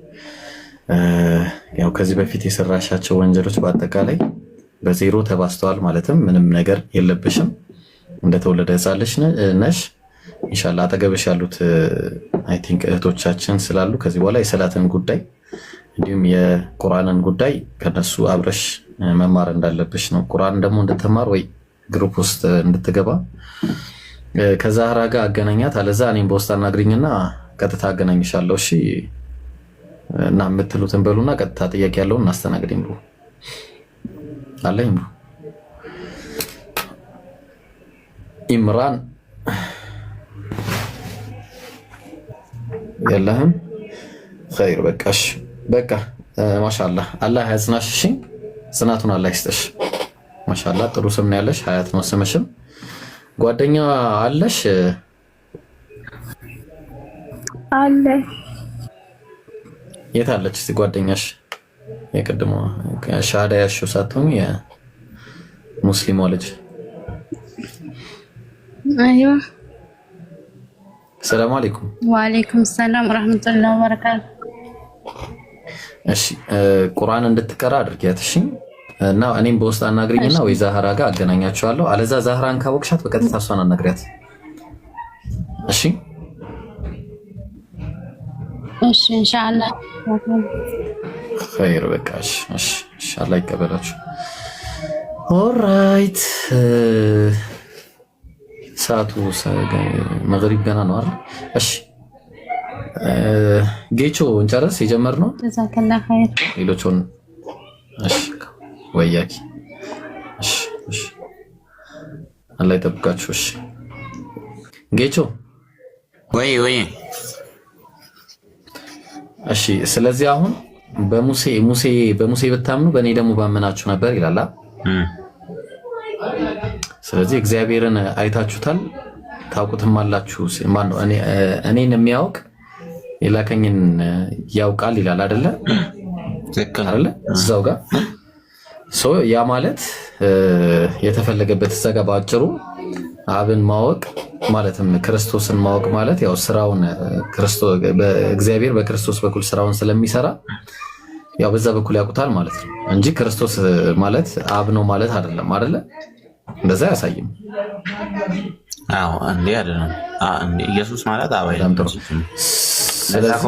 Speaker 3: ያው ከዚህ በፊት የሰራሻቸው ወንጀሎች በአጠቃላይ በዜሮ ተባስተዋል። ማለትም ምንም ነገር የለብሽም። እንደተወለደ ሕፃን ልጅ ነሽ። ኢንሻአላህ አጠገብሽ ያሉት አይ ቲንክ እህቶቻችን ስላሉ ከዚህ በኋላ የሰላትን ጉዳይ እንዲሁም የቁርአንን ጉዳይ ከነሱ አብረሽ መማር እንዳለብሽ ነው። ቁርአን ደግሞ እንድትማር ወይ ግሩፕ ውስጥ እንድትገባ ከዛህራ ጋር አገናኛት። አለዛ እኔም በውስጥ አናግሪኝና ቀጥታ አገናኝሻለሁ። እሺ እና የምትሉትን በሉና ቀጥታ ጥያቄ ያለውን እናስተናግድ። ይምሩ አለ ይምሩ ኢምራን የለህም? ኸይር በቃሽ። በቃ ማሻአላህ አላህ ያጽናሽ። እሺ ጽናቱን አላህ ይስጥሽ። ማሻአላህ ጥሩ ስም ነው ያለሽ። ሀያት ነው ስምሽም። ጓደኛ አለሽ?
Speaker 10: አለ።
Speaker 3: የት አለች እስቲ ጓደኛሽ? የቀድሞ ሻሃዳ ያሽው ሳትሆን የሙስሊሟ ልጅ።
Speaker 10: አይዋ
Speaker 3: ሰላም አለይኩም።
Speaker 10: ወአለይኩም ሰላም ወራህመቱላሂ ወበረካቱ።
Speaker 3: እሺ ቁርአን እንድትቀራ አድርጊያት። እሺ እና እኔም በውስጥ አናግሪኝና ወይ ዛህራ ጋር አገናኛችኋለሁ። አለዛ ዛህራን ካወቅሻት በቀጥታ እሷን አናግሪያት። እሺ
Speaker 10: እሺ ኢንሻአላህ
Speaker 3: ኸይር በቃ እሺ እሺ ኢንሻአላህ ይቀበላችሁ። ኦልራይት ሰዓቱ መግሪብ ገና ነው አይደል? እሺ ጌቾ እንጨርስ የጀመርነው።
Speaker 10: ጀዛከላህ ኸይር።
Speaker 3: ሌሎቹን እሺ ወያኪ እሺ እሺ አላህ ይጠብቃችሁ። እሺ ጌቾ
Speaker 9: ወይ
Speaker 3: እሺ። ስለዚህ አሁን በሙሴ ብታምኑ በእኔ ደግሞ ባመናችሁ ነበር ይላል። ስለዚህ እግዚአብሔርን አይታችሁታል ታውቁትም አላችሁ። ማነው እኔን የሚያውቅ የላከኝን ያውቃል ይላል አይደለ?
Speaker 9: ትክክል
Speaker 3: አይደለ? እዛው ጋር ያ ማለት የተፈለገበት እዛ ጋር በአጭሩ አብን ማወቅ ማለትም ክርስቶስን ማወቅ ማለት ያው ስራውን እግዚአብሔር በክርስቶስ በኩል ስራውን ስለሚሰራ ያው በዛ በኩል ያውቁታል ማለት ነው እንጂ ክርስቶስ ማለት አብ ነው ማለት አይደለም። አይደለ? እንደዛ ያሳይም።
Speaker 9: አዎ እንዴ አይደለም። እንዴ ኢየሱስ ማለት አብ አይደለም።
Speaker 3: ስለዚህ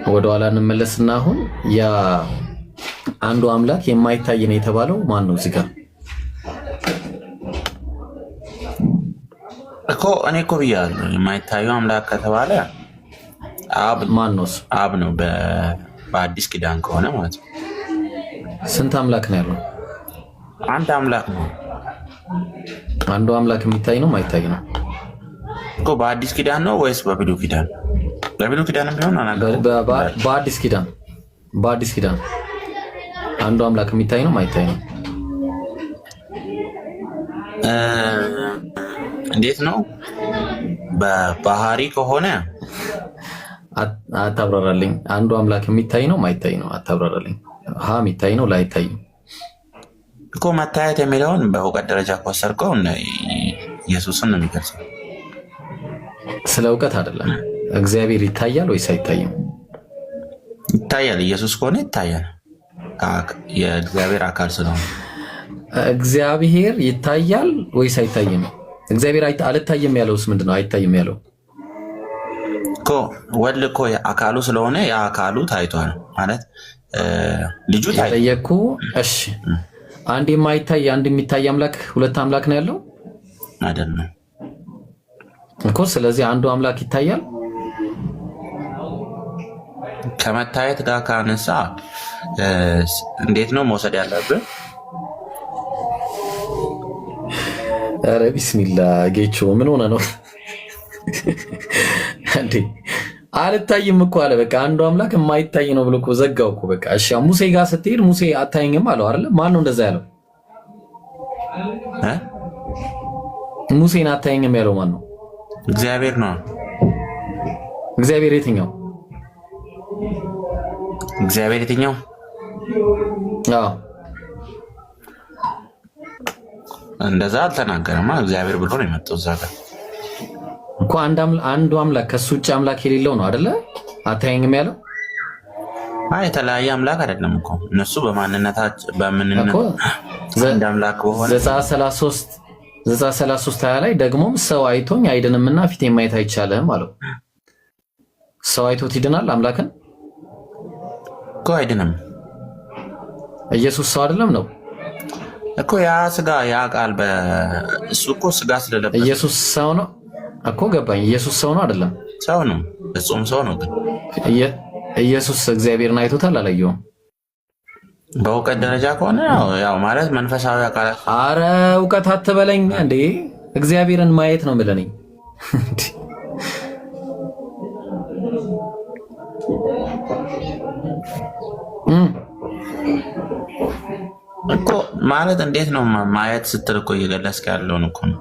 Speaker 3: ወደኋላ እንመለስና አሁን ያ አንዱ አምላክ የማይታይ ነው የተባለው ማን ነው? እዚህ ጋር
Speaker 9: እኔ እኮ ብያለሁ። የማይታየው አምላክ ከተባለ አብ
Speaker 3: ማን ነው?
Speaker 9: አብ ነው በአዲስ ኪዳን ከሆነ ማለት ነው።
Speaker 3: ስንት አምላክ ነው ያለው?
Speaker 9: አንድ አምላክ ነው።
Speaker 3: አንዱ አምላክ የሚታይ ነው የማይታይ ነው
Speaker 9: እኮ በአዲስ ኪዳን ነው ወይስ በብሉይ ኪዳን? በብሉይ ኪዳንም ቢሆን
Speaker 3: በአዲስ ኪዳን አንዱ አምላክ የሚታይ ነው የማይታይ ነው?
Speaker 9: እንዴት ነው? በባህሪ ከሆነ
Speaker 3: አታብራራልኝ። አንዱ አምላክ የሚታይ ነው የማይታይ ነው? አታብራራልኝ። የሚታይ ነው ላይታይ
Speaker 9: እኮ መታየት የሚለውን በእውቀት ደረጃ ከወሰድከው ኢየሱስን ነው የሚገልጸው።
Speaker 3: ስለ እውቀት አይደለም። እግዚአብሔር ይታያል ወይስ አይታይም?
Speaker 9: ይታያል። ኢየሱስ ከሆነ ይታያል። የእግዚአብሔር አካል ስለሆነ
Speaker 3: እግዚአብሔር ይታያል ወይስ አይታይም? እግዚአብሔር አልታይም ያለውስ ምንድን ነው? አይታይም ያለው
Speaker 9: እኮ ወልድ እኮ አካሉ ስለሆነ የአካሉ ታይቷል ማለት ልጁ
Speaker 3: ጠየቅኩ። እሺ አንድ የማይታይ አንድ የሚታይ አምላክ ሁለት አምላክ ነው ያለው
Speaker 9: አይደለም
Speaker 3: እኮ። ስለዚህ አንዱ አምላክ ይታያል።
Speaker 9: ከመታየት ጋር ካነሳ እንዴት ነው መውሰድ ያለብን?
Speaker 3: ኧረ ቢስሚላ ጌቾ ምን ሆነ ነው እንዴ? አልታይም እኮ አለ። በቃ አንዱ አምላክ የማይታይ ነው ብሎ እኮ ዘጋው እኮ በቃ። እሺ ሙሴ ጋር ስትሄድ ሙሴ አታየኝም አለው አይደል? ማን ነው እንደዛ ያለው? ሙሴን አታየኝም ያለው ማን ነው?
Speaker 9: እግዚአብሔር ነው።
Speaker 3: እግዚአብሔር የትኛው?
Speaker 9: እግዚአብሔር የትኛው?
Speaker 3: አዎ
Speaker 9: እንደዛ አልተናገረማ። እግዚአብሔር ብሎ ነው የመጣው እዛ ጋር
Speaker 3: እኮ። አንዱ አምላክ ከሱ ውጭ አምላክ የሌለው ነው አይደለ? አታየኝም ያለው።
Speaker 9: አይ የተለያየ አምላክ አይደለም እኮ እነሱ በማንነታቸው በምንነት አንድ አምላክ በሆነ
Speaker 3: ዘጸአት 33 ላይ ደግሞም ሰው አይቶኝ አይድንምና ፊቴን ማየት አይቻልም አለው። ሰው አይቶት ይድናል አምላክን
Speaker 9: እኮ አይድንም።
Speaker 3: ኢየሱስ ሰው አይደለም ነው
Speaker 9: እኮ ያ ስጋ ያ ቃል በእሱ እኮ ስጋ ስለለበሰ
Speaker 3: ኢየሱስ ሰው ነው እኮ ገባኝ። ኢየሱስ ሰው ነው አይደለም?
Speaker 9: ሰው ነው፣ ፍጹም ሰው ነው። ግን
Speaker 3: ኢየሱስ እግዚአብሔርን አይቶታል አላየውም?
Speaker 9: በእውቀት ደረጃ ከሆነ ያው ማለት መንፈሳዊ አካላት።
Speaker 3: አረ እውቀት አትበለኝ እንዴ! እግዚአብሔርን ማየት ነው የምልህ
Speaker 9: እኮ ማለት እንዴት ነው ማየት ስትል እኮ እየገለጽክ ያለውን እኮ ነው።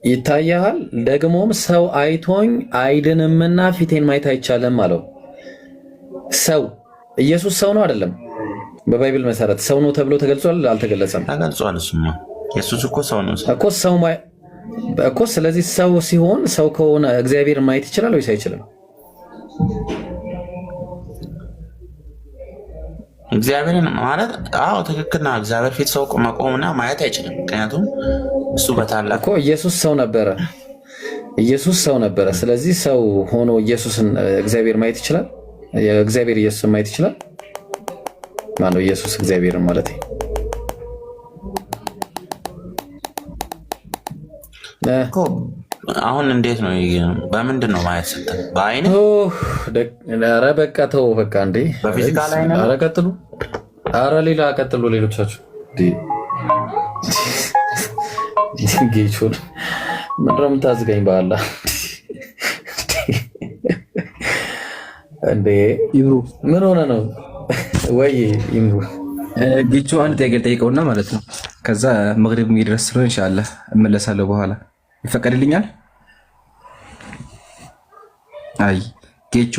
Speaker 3: ይታያል። ደግሞም ሰው አይቶኝ አይድንምና ፊቴን ማየት አይቻልም አለው። ሰው ኢየሱስ ሰው ነው አይደለም? በባይብል መሰረት ሰው ነው ተብሎ ተገልጿል አልተገለጸም?
Speaker 9: ተገልጿል። እሱማ ኢየሱስ እኮ ሰው ነው
Speaker 3: እኮ። ስለዚህ ሰው ሲሆን ሰው ከሆነ እግዚአብሔርን ማየት ይችላል ወይስ አይችልም?
Speaker 9: እግዚአብሔርን ማለት ትክክል ነው። እግዚአብሔር ፊት ሰው መቆምና ማየት አይችልም። ምክንያቱም እሱ በታላቅ
Speaker 3: እኮ ኢየሱስ ሰው ነበረ። ስለዚህ ሰው ሆኖ ኢየሱስን እግዚአብሔር ማየት ይችላል። እግዚአብሔር ኢየሱስን ማየት ይችላል። ማነው ኢየሱስ? እግዚአብሔርን ማለት
Speaker 9: እኮ አሁን እንዴት ነው? በምንድን ነው ማየት ስትል? በአይን?
Speaker 3: ኧረ በቃ ተው በቃ እንዴ።
Speaker 9: በፊዚካል አይን?
Speaker 3: ኧረ ቀጥሉ። ኧረ ሌላ ቀጥሉ ሌሎቻችሁ። ጌቾን ምንድን ነው የምታዝገኝ? በኋላ እንዴ
Speaker 4: ይብሩ
Speaker 3: ምን ሆነ ነው ወይ? ይምሩ
Speaker 4: ጌቾ አንድ ጥያቄ ጠይቀውና ማለት ነው። ከዛ መግሪብ የሚደርስ ነው ኢንሻአላህ እመለሳለሁ። በኋላ ይፈቀድልኛል? አይ ጌቾ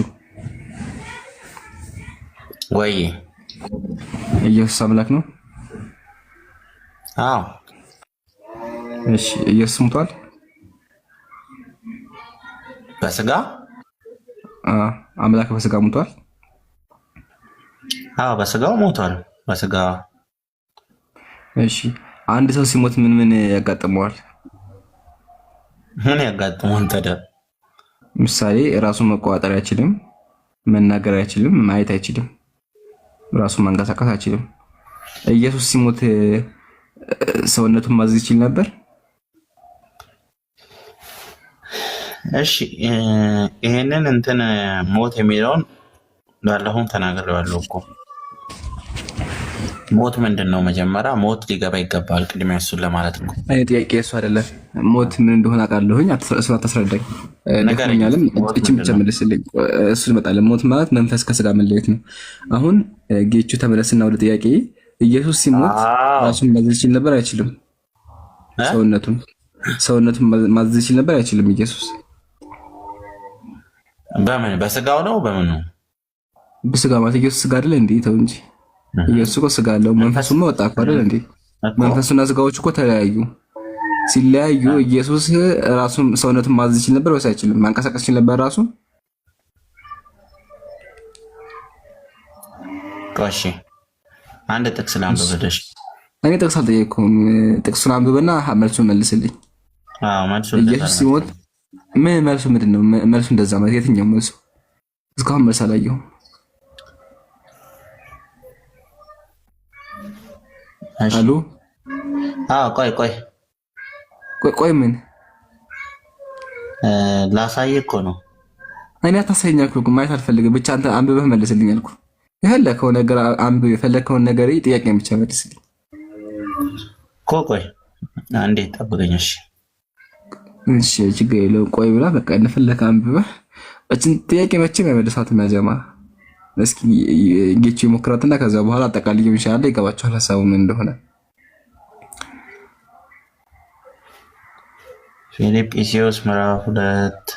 Speaker 9: ወይ
Speaker 4: ኢየሱስ አምላክ ነው?
Speaker 9: አዎ።
Speaker 4: እሺ ኢየሱስ ሙቷል?
Speaker 9: በስጋ
Speaker 4: አምላክ በስጋ ሙቷል?
Speaker 9: አዎ በስጋው ሞቷል። በስጋ
Speaker 4: እሺ አንድ ሰው ሲሞት ምን ምን ያጋጥመዋል?
Speaker 9: ምን ያጋጥመዋል ታዲያ?
Speaker 4: ምሳሌ ራሱን መቆጣጠር አይችልም፣ መናገር አይችልም፣ ማየት አይችልም፣ ራሱን ማንቀሳቀስ አይችልም። ኢየሱስ ሲሞት ሰውነቱን ማዘዝ ይችል ነበር?
Speaker 9: እሺ ይሄንን ሞት የሚለውን ባለፈው ተናግሬዋለሁ እኮ። ሞት ምንድን ነው? መጀመሪያ ሞት ሊገባ ይገባል ቅድሚያ እሱን ለማለት ነው።
Speaker 4: አይ ጥያቄ እሱ አይደለም። ሞት ምን እንደሆነ አውቃለሁኝ። እሱን አታስረዳኝ። ነገርኛለም እቺን ብቻ መልስልኝ። እሱ ይመጣል። ሞት ማለት መንፈስ ከስጋ መለየት ነው። አሁን ጌቹ ተመለስና ወደ ጥያቄ። ኢየሱስ ሲሞት ራሱን ማዘዝ ይችል ነበር አይችልም? ሰውነቱን ማዘዝ ይችል ነበር አይችልም? ኢየሱስ
Speaker 9: በምን በስጋው ነው? በምን ነው
Speaker 4: በስጋ ማለት? ኢየሱስ ስጋ አይደለ እንዴ? ተው እንጂ ኢየሱስ እኮ ስጋ አለው። መንፈሱማ ወጣ እኮ አይደል እንዴ? መንፈሱና ስጋዎቹ እኮ ተለያዩ። ሲለያዩ ኢየሱስ ራሱን ሰውነቱን ማዘዝ ይችል ነበር ወይስ አይችልም? ማንቀሳቀስ ይችል ነበር ራሱን?
Speaker 9: እሺ አንድ ጥቅስ ላንብብልሽ።
Speaker 4: እኔ ጥቅስ አልጠየኩም። ጥቅሱን አንብበና መልሱን መልስልኝ። ኢየሱስ ሲሞት ምን መልሱ ምንድን ነው? መልሱ እንደዛ ማለት የትኛው መልሱ? እስካሁን መልስ አላየሁም። አሉ ቆይ ምን
Speaker 9: ላሳይ እኮ ነው።
Speaker 4: እኔ አታሳየኝ አልኩህ፣ ማየት አልፈልግም። ብቻ አንተ አንብበህ መልስልኝ አልኩህ። የፈለከውን ነገር አንብብ፣ የፈለከውን ነገር ጥያቄን ብቻ መልስልኝ።
Speaker 9: ቆይ አንዴ ጠብቀኝ።
Speaker 4: እሺ ችግር የለውም። ቆይ ብላ በቃ እንደፈለከ አንብበህ እችን ጥያቄ መቼም አይመልሳትም ያጀማ። እስኪ ጌቹ ይሞክራትና ከዛ በኋላ አጠቃላይ ኢንሻአላህ ይገባችኋል ሐሳቡ ምን እንደሆነ።
Speaker 9: ፊልጵስዩስ ምዕራፍ 2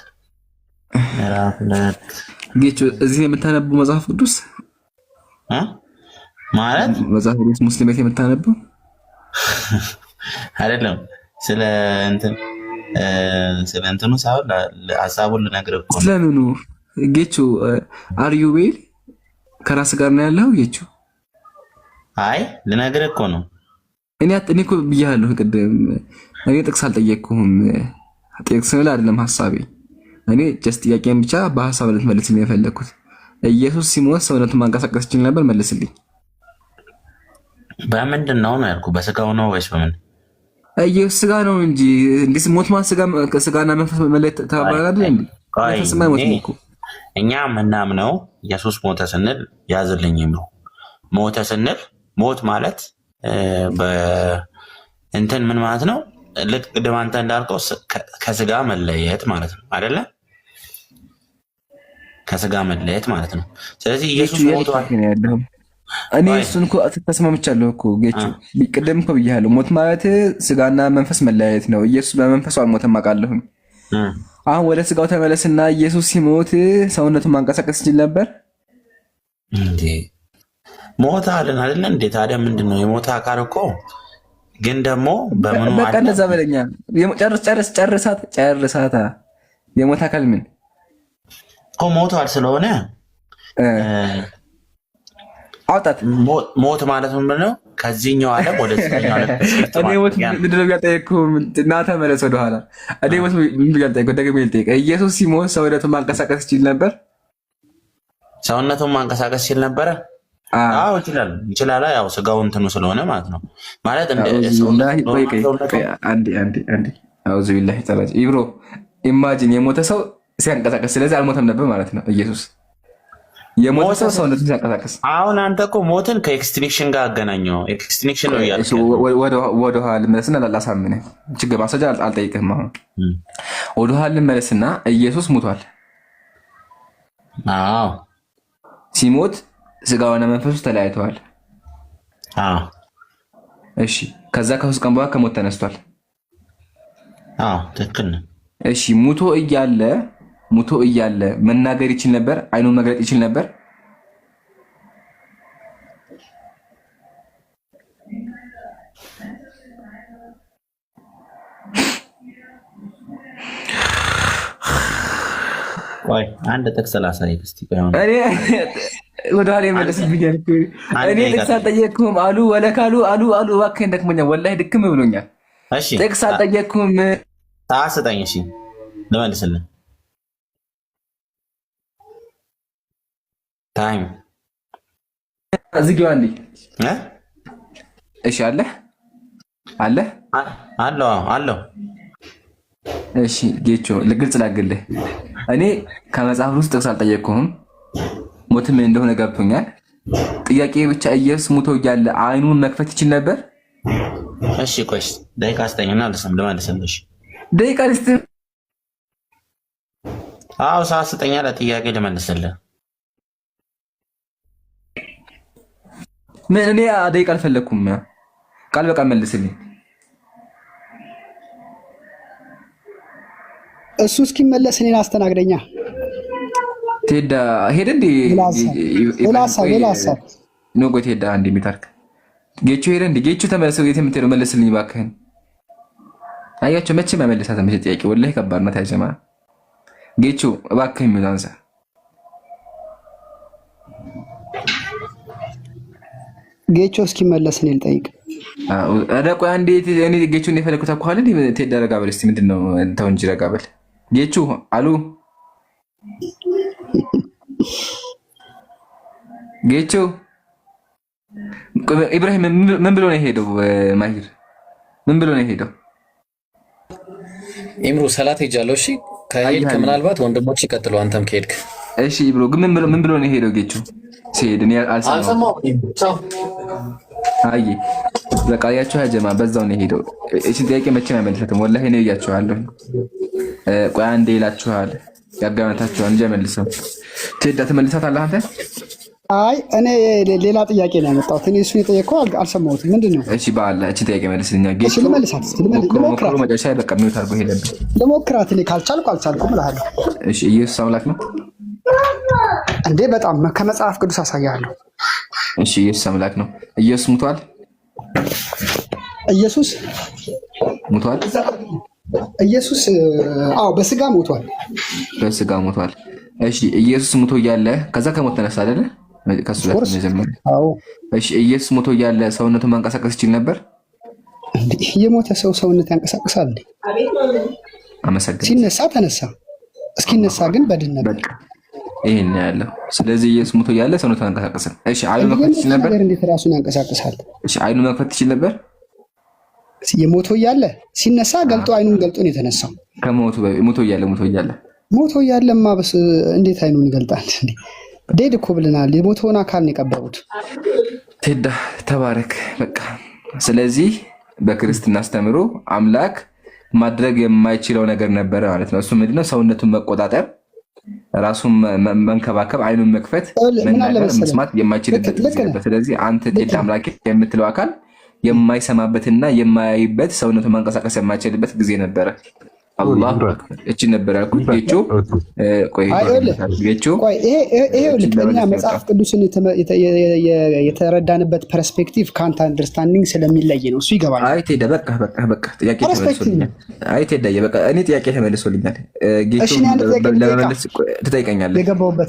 Speaker 4: ጌቹ እዚህ የምታነበው መጽሐፍ ቅዱስ
Speaker 9: ማለት
Speaker 4: መጽሐፍ ቅዱስ ሙስሊም ቤት የምታነበው
Speaker 9: አይደለም። ስለ እንትኑ ሳይሆን ሐሳቡን ልነግርህ እኮ ነው።
Speaker 4: ስለምኑ ጌቹ አርዩ ዌል ከራስ ጋር ነው ያለው ጌቹ?
Speaker 9: አይ ልነግርህ እኮ ነው።
Speaker 4: እኔ እኮ ብያለሁ ቅድም። እኔ ጥቅስ አልጠየቅኩህም። ጥቅስ ስለ አይደለም ሐሳቤ። እኔ ጀስት ጥያቄን ብቻ በሐሳብ ልትመልስልኝ የፈለኩት። ኢየሱስ ሲሞት ሰውነቱን ማንቀሳቀስ ይችል ነበር? መልስልኝ።
Speaker 9: በምንድን ነው ያልኩህ? በስጋው ነው ወይስ በምን?
Speaker 4: ኢየሱስ ስጋ ነው እንጂ እንዴት ሞት ማለት ስጋና መንፈስ መለየት ተባባለ እንዴ? መንፈስ ማይሞት እኮ
Speaker 9: እኛ ምናምነው ኢየሱስ ሞተ ስንል ያዝልኝ ነው። ሞተ ስንል ሞት ማለት በእንትን ምን ማለት ነው? ልክ ቅድም አንተ እንዳልከው ከስጋ መለየት ማለት ነው አይደለ? ከስጋ መለየት ማለት ነው። ስለዚህ ኢየሱስ ሞቷል።
Speaker 4: እኔ እሱን እኮ ተስማምቻለሁ እኮ ጌቹ። ቅድም እኮ ብያለሁ ሞት ማለት ስጋና መንፈስ መለያየት ነው። ኢየሱስ በመንፈሱ አልሞተም አውቃለሁ። አሁን ወደ ስጋው ተመለስና ኢየሱስ ሲሞት ሰውነቱን ማንቀሳቀስ ይችል ነበር
Speaker 9: እንዴ? ሞት አለን አይደለ እንዴ? ታዲያ ምንድነው የሞተ አካል እኮ ግን ደግሞ በምኑ
Speaker 4: በቃ እንደዛ በለኛ። ጨርሳታ የሞተ አካል ምን
Speaker 9: እኮ ሞቷል ስለሆነ
Speaker 4: አውጣት።
Speaker 9: ሞት ማለት ምን ነው? ከዚህኛው ዓለም ወደ እዚህኛው ዓለም
Speaker 4: እኔ ሞት ምንድን ነው ያልጠየቅኩህም? እና ተመለስ ወደኋላ። እኔ ሞት ምንድን ነው ያልጠየቅኩህ? ደግሜ ልጠይቅ። ኢየሱስ ሲሞት ሰውነቱን ማንቀሳቀስ ይችል ነበር?
Speaker 9: ሰውነቱን ማንቀሳቀስ ይችል ነበረ? አዎ ይችላል። ያው ስጋው እንትኑ ስለሆነ ማለት ነው። ማለት እንደ
Speaker 4: አንዴ አውዙ ቢላሂ ተዓላ ኢብሮ ኢማጂን የሞተ ሰው ሲያንቀሳቀስ፣ ስለዚህ አልሞተም ነበር ማለት ነው ኢየሱስ የሞተ ሰው ሰውነቱን ሲያንቀሳቀስ።
Speaker 9: አሁን አንተ እኮ ሞትን ከኤክስቲንክሽን ጋር አገናኘው። ኤክስቲንክሽን ነው ያልኩት።
Speaker 4: ወደኋላ ልመለስና ላሳምንህ። ችግር ማስረጃ አልጠይቅህም። አሁን ወደኋላ ልመለስና ኢየሱስ ሙቷል።
Speaker 9: አዎ
Speaker 4: ሲሞት ስጋውና መንፈሱ ተለያይተዋል።
Speaker 9: አዎ
Speaker 4: እሺ። ከዛ ከሶስት ቀን በኋላ ከሞት ተነስቷል።
Speaker 9: አዎ ትክክል ነው።
Speaker 4: እሺ ሙቶ እያለ መናገር ይችል ነበር? አይኑን መግለጥ ይችል ነበር?
Speaker 9: ቆይ አንድ ጥቅስ ላሳይህ እስቲ።
Speaker 4: እኔ ወደኋላ መለስብኛል። እኔ ጥቅስ አልጠየቅኩም አሉ ወለካሉ አሉ እባክህን ደክሞኛል፣ ወላሂ ድክም ብሎኛል።
Speaker 9: እሺ
Speaker 4: ጥቅስ አልጠየቅኩም።
Speaker 9: ስጠኝ። እሺ ልመልስልህ። ታይም
Speaker 4: እዚህ አንዴ። እሺ አለ
Speaker 9: አለው።
Speaker 4: እሺ ጌቾ ግልጽ ላግልህ። እኔ ከመጽሐፍ ውስጥ ጥቅስ አልጠየቅኩም። ሞት ምን እንደሆነ ገብቶኛል። ጥያቄ ብቻ ኢየሱስ ሙቶ እያለ አይኑን መክፈት ይችል ነበር?
Speaker 9: እሺ ቆይ ደቂቃ ስጠኝና ልመልስልሽ።
Speaker 4: ደቂቃ ልስጥህ?
Speaker 9: አዎ ሰዓት ስጠኛ ለጥያቄ ልመልስልህ።
Speaker 4: ምን እኔ ደቂቃ አልፈለኩም። ቃል በቃል መልስልኝ።
Speaker 1: እሱ እስኪመለስ እኔን አስተናግደኛ።
Speaker 4: ቴዳ ሄደ እንዴ?
Speaker 1: ሌላ ሀሳብ
Speaker 4: ነው። ቆይ ቴዳ አንዴ የሚታርክ ጌቹ ሄደ እንዴ? ጌቹ ተመለሰው። የት የምትሄደው? መልስልኝ እባክህን። አያቸው መቼም አይመልሳትም መቼ ጥያቄ። ወላሂ ከባድ ነው። ታይጀማ ጌቹ እባክህን የሚለው አንሳ።
Speaker 1: ጌቹ እስኪመለስ እኔ ልጠይቅ።
Speaker 4: ኧረ ቆይ አንዴ እኔ ጌቹን የፈለኩት እኮ አይደል? ቴዳ ረጋ በል እስኪ። ምንድን ነው ተው እንጂ ረጋ በል ጌቹ። አሉ ጌቹ ኢብራሂም ምን ብሎ ነው የሄደው? ማሂር ምን ብሎ ነው የሄደው?
Speaker 3: ኢምሩ ሰላት ሄጃለሁ። እሺ ከሄድክ ምናልባት ወንድሞች ይቀጥሉ፣ አንተም ከሄድክ
Speaker 4: እሺ ብሎ ግን ምን ብሎ ነው የሄደው? ጌቹ ሲሄድ እኔ አልሰማሁም። አይ በቃ ያቸው ሀጀማ በዛው ነው የሄደው። እቺን ጥያቄ መቼም አይመልሰትም። ወላሂ እኔ እያቸዋለሁ። ቆይ አንዴ ይላችኋል፣ ያጋመታችኋል እንጂ አይመልሰም። ቴዳ ትመልሳታለህ አንተ?
Speaker 1: አይ እኔ ሌላ ጥያቄ ነው ያመጣሁት። እኔ እሱን የጠየቀው አልሰማሁትም። ምንድን ነው?
Speaker 4: እሺ በአላ እቺን ጥያቄ መልስልኛ። ጌቹ
Speaker 1: ልመልሳት
Speaker 4: ልሞክራት መጨረሻ በቃ ሚውት አድርጎ ሄደብኝ።
Speaker 1: ልሞክራት እኔ ካልቻልኩም እልሃለሁ።
Speaker 4: እሺ ኢየሱስ አምላክ ነው
Speaker 1: እንዴ? በጣም ከመጽሐፍ ቅዱስ አሳያለሁ።
Speaker 4: እሺ ኢየሱስ አምላክ ነው። ኢየሱስ ሙቷል?
Speaker 1: ኢየሱስ
Speaker 4: ሙቷል?
Speaker 1: ኢየሱስ አዎ በስጋ ሞቷል።
Speaker 4: በስጋ ሞቷል። እሺ ኢየሱስ ሙቶ እያለ ከዛ ከሞት ተነሳ አይደለ? ከሱ ላይ መጀመር።
Speaker 1: አዎ
Speaker 4: እሺ ኢየሱስ ሙቶ እያለ ሰውነቱን ማንቀሳቀስ ይችል ነበር?
Speaker 1: የሞተ ሰው ሰውነት ያንቀሳቅሳል?
Speaker 4: አመሰግናለሁ።
Speaker 1: ሲነሳ ተነሳ፣ እስኪነሳ ግን በድን ነበር።
Speaker 4: ይሄን ያለው። ስለዚህ ኢየሱስ ሙቶ እያለ ሰውነቱን አንቀሳቀሰ። እሺ አይኑ መክፈት ይችል ነበር?
Speaker 1: እንዴት ራሱን ያንቀሳቅሳል?
Speaker 4: እሺ አይኑ መክፈት ይችል ነበር?
Speaker 1: የሞቶ እያለ ሲነሳ ገልጦ አይኑን ገልጦ ነው የተነሳው።
Speaker 4: ከሞቱ ሞቶ
Speaker 1: እያለማ በስ እንዴት አይኑን ይገልጣል? ዴድ እኮ ብለናል። የሞተውን አካል ነው የቀበሩት።
Speaker 4: ቴዳ ተባረክ። በቃ ስለዚህ በክርስትና አስተምሮ አምላክ ማድረግ የማይችለው ነገር ነበረ ማለት ነው። እሱ ምንድነው? ሰውነቱን መቆጣጠር፣ ራሱን መንከባከብ፣ አይኑን መክፈት፣ መናገር፣ መስማት የማይችልበት ጊዜ ነበር። ስለዚህ አንተ ቴዳ አምላክ የምትለው አካል የማይሰማበትና የማያይበት ሰውነቱን ማንቀሳቀስ የማይችልበት ጊዜ ነበረ። አላህ እቺ ነበር ያልኩት።
Speaker 1: በእኛ መጽሐፍ ቅዱስን የተረዳንበት ፐርስፔክቲቭ ከአንተ አንደርስታንዲንግ ስለሚለይ ነው። እሱ ይገባል።
Speaker 4: አይ ቴዳ በቃ ጥያቄ ተመልሶልኛል። አይ ቴዳ በቃ እኔ ጥያቄ ተመልሶልኛል። ጌቾ ለመመለስ ትጠይቀኛለህ።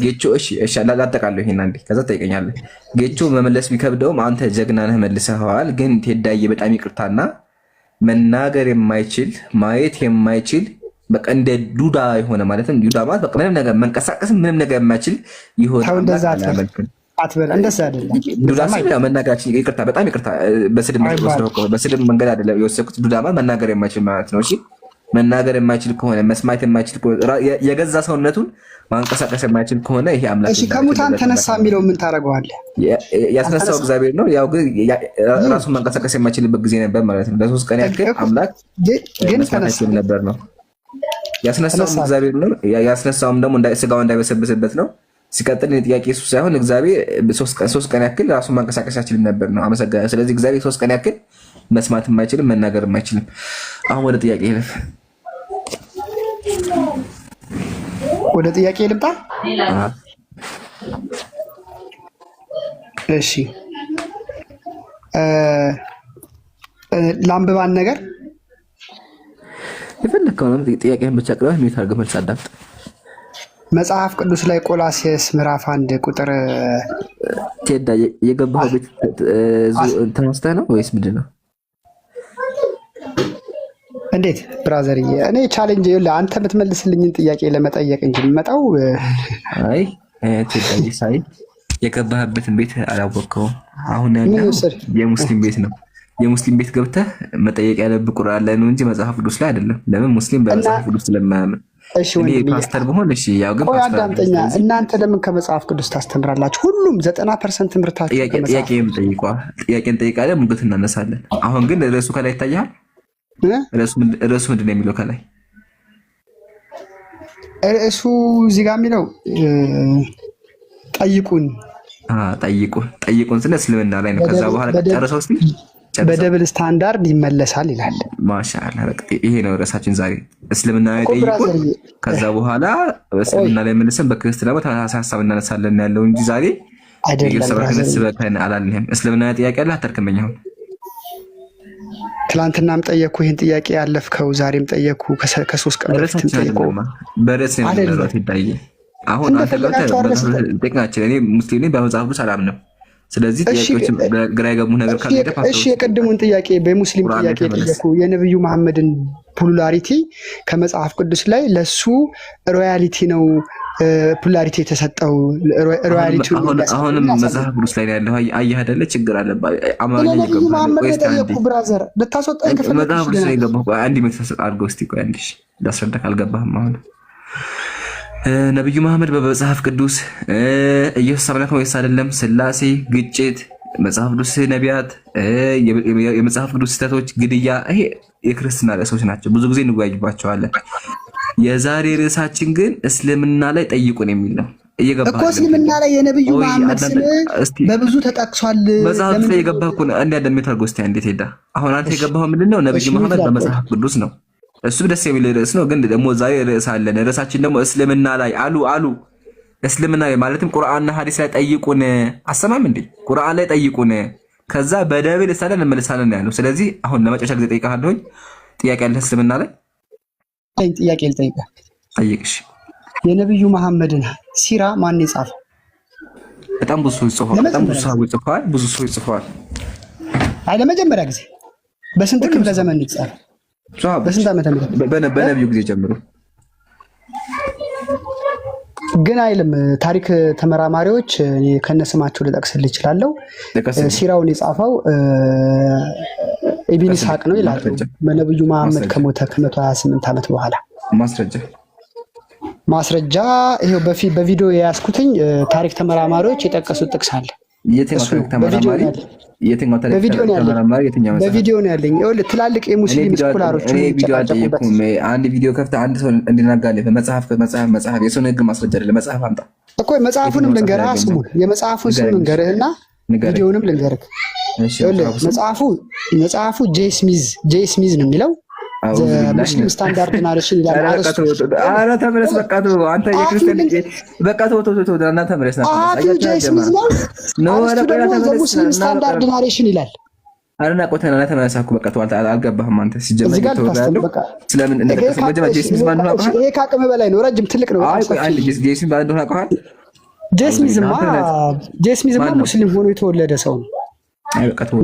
Speaker 4: ጌቾ እሺ ላጠቃለሁ ይሄን አንዴ፣ ከዛ ትጠይቀኛለህ። ጌቾ መመለስ ቢከብደውም አንተ ጀግና ነህ መልሰኸዋል። ግን ቴዳዬ በጣም ይቅርታና መናገር የማይችል ማየት የማይችል በቃ እንደ ዱዳ የሆነ ማለትም ዱዳ ማለት በቃ ምንም ነገር መንቀሳቀስ ምንም ነገር የማይችል ይሆን
Speaker 1: እንደዛ አይደለም።
Speaker 4: ዱዳ ሲል መናገራችን ይቅርታ፣ በጣም ይቅርታ፣ በስድብ መንገድ አይደለም የወሰድኩት። ዱዳ ማለት መናገር የማይችል ማለት ነው። እሺ መናገር የማይችል ከሆነ መስማት የማይችል ከሆነ የገዛ ሰውነቱን ማንቀሳቀስ የማይችል ከሆነ ይሄ አምላክ
Speaker 1: እሺ ከሙታን ተነሳ የሚለው ምን ታደርገዋለህ?
Speaker 4: ያስነሳው እግዚአብሔር ነው። ያው ግን ራሱን ማንቀሳቀስ የማይችልበት ጊዜ ነበር ማለት ነው። ለሶስት ቀን ያክል አምላክ ግን ተነሳ ነበር ነው ያስነሳው እግዚአብሔር ነው። ያስነሳውም ደግሞ ስጋው እንዳይበሰብስበት ነው። ሲቀጥል ጥያቄ እሱ ሳይሆን እግዚአብሔር ሶስት ቀን ያክል ራሱን ማንቀሳቀስ አይችልም ነበር ነው። አመሰግናለሁ። ስለዚህ እግዚአብሔር 3 ቀን ያክል መስማት የማይችልም መናገር የማይችልም። አሁን ወደ ጥያቄ ይለፍ።
Speaker 1: ወደ ጥያቄ ልምጣ። እሺ ላምብባን ነገር
Speaker 4: የፈለከው ነው። ጥያቄህን ብቻ ቅርበት ሚት አድርገህ መልስ አዳምጥ።
Speaker 1: መጽሐፍ ቅዱስ ላይ ቆላስይስ ምዕራፍ 1 ቁጥር
Speaker 4: ቴዳ የገባው ቤት ተነስተህ ነው ወይስ ምንድን ነው?
Speaker 1: እንዴት ብራዘርዬ፣ እኔ ቻሌንጅ አንተ የምትመልስልኝን ጥያቄ ለመጠየቅ እንጂ የምመጣው
Speaker 4: አይ ቴዳ ሳይ የገባህበትን ቤት አላወቅኸውም። አሁን ያለው የሙስሊም ቤት ነው። የሙስሊም ቤት ገብተህ መጠየቅ ያለብህ ቁርአን ላይ ነው እንጂ መጽሐፍ ቅዱስ ላይ አይደለም። ለምን? ሙስሊም በመጽሐፍ ቅዱስ ስለማያምን። እኔ ፓስተር ብሆን እሺ፣ ያው ግን ፓስተር
Speaker 1: አዳምጠኛ። እናንተ ለምን ከመጽሐፍ ቅዱስ ታስተምራላችሁ? ሁሉም 90% ትምህርታችሁ
Speaker 4: ጥያቄም ጠይቋል። ጥያቄን ጠይቃለህ፣ ሙግት እናነሳለን። አሁን ግን ርዕሱ ከላይ ይታያል። ርዕሱ ምንድን ነው የሚለው ከላይ?
Speaker 1: ርዕሱ እዚህ ጋር የሚለው ጠይቁን ጠይቁን ስለ እስልምና ላይ ነው። ከዛ በኋላ ጨርሰው እስኪ በደብል ስታንዳርድ ይመለሳል ይላል።
Speaker 4: ማሻአላ ይሄ ነው ርዕሳችን ዛሬ፣ እስልምና ላይ ጠይቁን። ከዛ በኋላ እስልምና ላይ መልሰን በክርስትና ተመሳሳይ ሀሳብ እናነሳለን ያለው እንጂ ዛሬ አይደለም አላልንም። እስልምና ላይ ጥያቄ አለ አተርከመኝ። አሁን
Speaker 1: ትላንትናም ጠየኩ ይሄን ጥያቄ ያለፍከው፣ ዛሬም ጠየኩ። ከ3 ቀን በፊት ጠየቁ።
Speaker 4: በርዕስ ነው የሚለው ይታየ። አሁን አንተ ጠቅናችን እኔ ሙስሊም ነኝ በመጽሐፍ ቅዱስ አላምንም። ስለዚህ ጥያቄዎች ግራ የገቡ ነገር ካለ
Speaker 1: እሺ የቅድሙን ጥያቄ በሙስሊም ጥያቄ ጠየቁ። የነብዩ መሐመድን ፖፑላሪቲ ከመጽሐፍ ቅዱስ ላይ ለሱ ሮያሊቲ ነው ፖላሪቲ የተሰጠው ሮያሊቲ
Speaker 4: አሁንም መጽሐፍ ቅዱስ ላይ ያለው አየህ አይደለ? ችግር አለበት። አማኝ
Speaker 1: ነብዩ መሐመድ የጠየቁ ብራዘር ልታስወጣኝ ከፈለግሽ
Speaker 4: መጽሐፍ ቅዱስ ላይ ገባሁ። አንድ መተሰጥ አድርገው እስቲ ቆይ አንዴ ላስረዳ ካልገባህም አሁን ነብዩ መሐመድ በመጽሐፍ ቅዱስ ኢየሱስ አምላክ ነው ወይስ አይደለም? ስላሴ፣ ግጭት፣ መጽሐፍ ቅዱስ ነቢያት፣ የመጽሐፍ ቅዱስ ስህተቶች፣ ግድያ፣ ይሄ የክርስትና ርዕሶች ናቸው። ብዙ ጊዜ እንወያይባቸዋለን። የዛሬ ርዕሳችን ግን እስልምና ላይ ጠይቁን የሚል ነው።
Speaker 1: እኮ እስልምና ላይ የነብዩ መሐመድ ስም በብዙ ተጠቅሷል።
Speaker 4: መጽሐፍ ላይ የገባህ እኮ አንዴ አደም ታርጎስቲ እንዴት ሄዳ አሁን አንተ የገባኸው ምንድነው? ነብዩ መሐመድ በመጽሐፍ ቅዱስ ነው። እሱ ደስ የሚል ርዕስ ነው። ግን ደግሞ ዛሬ ርዕስ አለን። ርዕሳችን ደግሞ እስልምና ላይ አሉ እስልምና ላይ ማለትም ቁርአንና ሐዲስ ላይ ጠይቁን። አሰማም እንዴ? ቁርአን ላይ ጠይቁን፣ ከዛ በደብል እስታለን እንመልሳለን ያለው። ስለዚህ አሁን ለመጨረሻ ጊዜ ጠይቃለሁኝ። ጥያቄ አለ እስልምና ላይ?
Speaker 1: ጥያቄ ልጠይቅህ።
Speaker 4: ጠይቅሽ።
Speaker 1: የነብዩ መሐመድን ሲራ ማን የጻፈው?
Speaker 4: በጣም ብዙ ሰዎች ጽፈዋል። ብዙ ሰዎች ጽፈዋል።
Speaker 1: አይ ለመጀመሪያ ጊዜ በስንት ክፍለ ዘመን ይጻፋል? በስንት ዓመተ ምህረት?
Speaker 4: በነብዩ ጊዜ ጀምሮ
Speaker 1: ግን አይልም። ታሪክ ተመራማሪዎች እኔ ከነስማቸው ልጠቅስልህ እችላለሁ። ሲራውን የጻፈው ኢብኑ ኢስሐቅ ነው ይላሉ። በነብዩ መሐመድ ከሞተ ከ128 ዓመት በኋላ ማስረጃ ይሄው በቪዲዮ የያዝኩትኝ ታሪክ ተመራማሪዎች የጠቀሱት ጥቅስ አለ። በቪዲዮ ነው ያለኝ። ይኸውልህ ትላልቅ የሙስሊም ስኮላሮች
Speaker 4: አንድ ቪዲዮ ከፍተህ አንድ ሰው እንዲናጋልህ መጽሐፍ የሰው ንግግር ማስረጃ አይደለም። መጽሐፍ አምጣ
Speaker 1: እኮ መጽሐፉንም ልንገርህ፣ ስሙን የመጽሐፉን ስም ልንገርህና ቪዲዮንም ልንገርህ። ይኸውልህ መጽሐፉ ጄ ስሚዝ ነው የሚለው ሙስሊም ስታንዳርድ ናሬሽን ይላል።
Speaker 4: ኧረ ተመለስ በቃ ተው አንተ የክርስቲያን በቃ ተው እና ተመለስ
Speaker 1: ሙስሊም ስታንዳርድ ናሬሽን ይላል።
Speaker 4: አረና ቆተና ተመለስ አልኩህ። በቃ ተው አልገባህም አንተ ሲጀመር ስለምን እንደተቀሰመ መጀመሪያ ጄስሚዝ ማን ነው?
Speaker 1: ይሄ ከአቅም በላይ ነው፣ ረጅም ትልቅ ነው።
Speaker 4: አንድ ጄስሚዝ ባንዶ አውቀዋል።
Speaker 1: ጄስሚዝማ ሙስሊም ሆኖ የተወለደ ሰው ነው።
Speaker 4: አይ በቃ ተው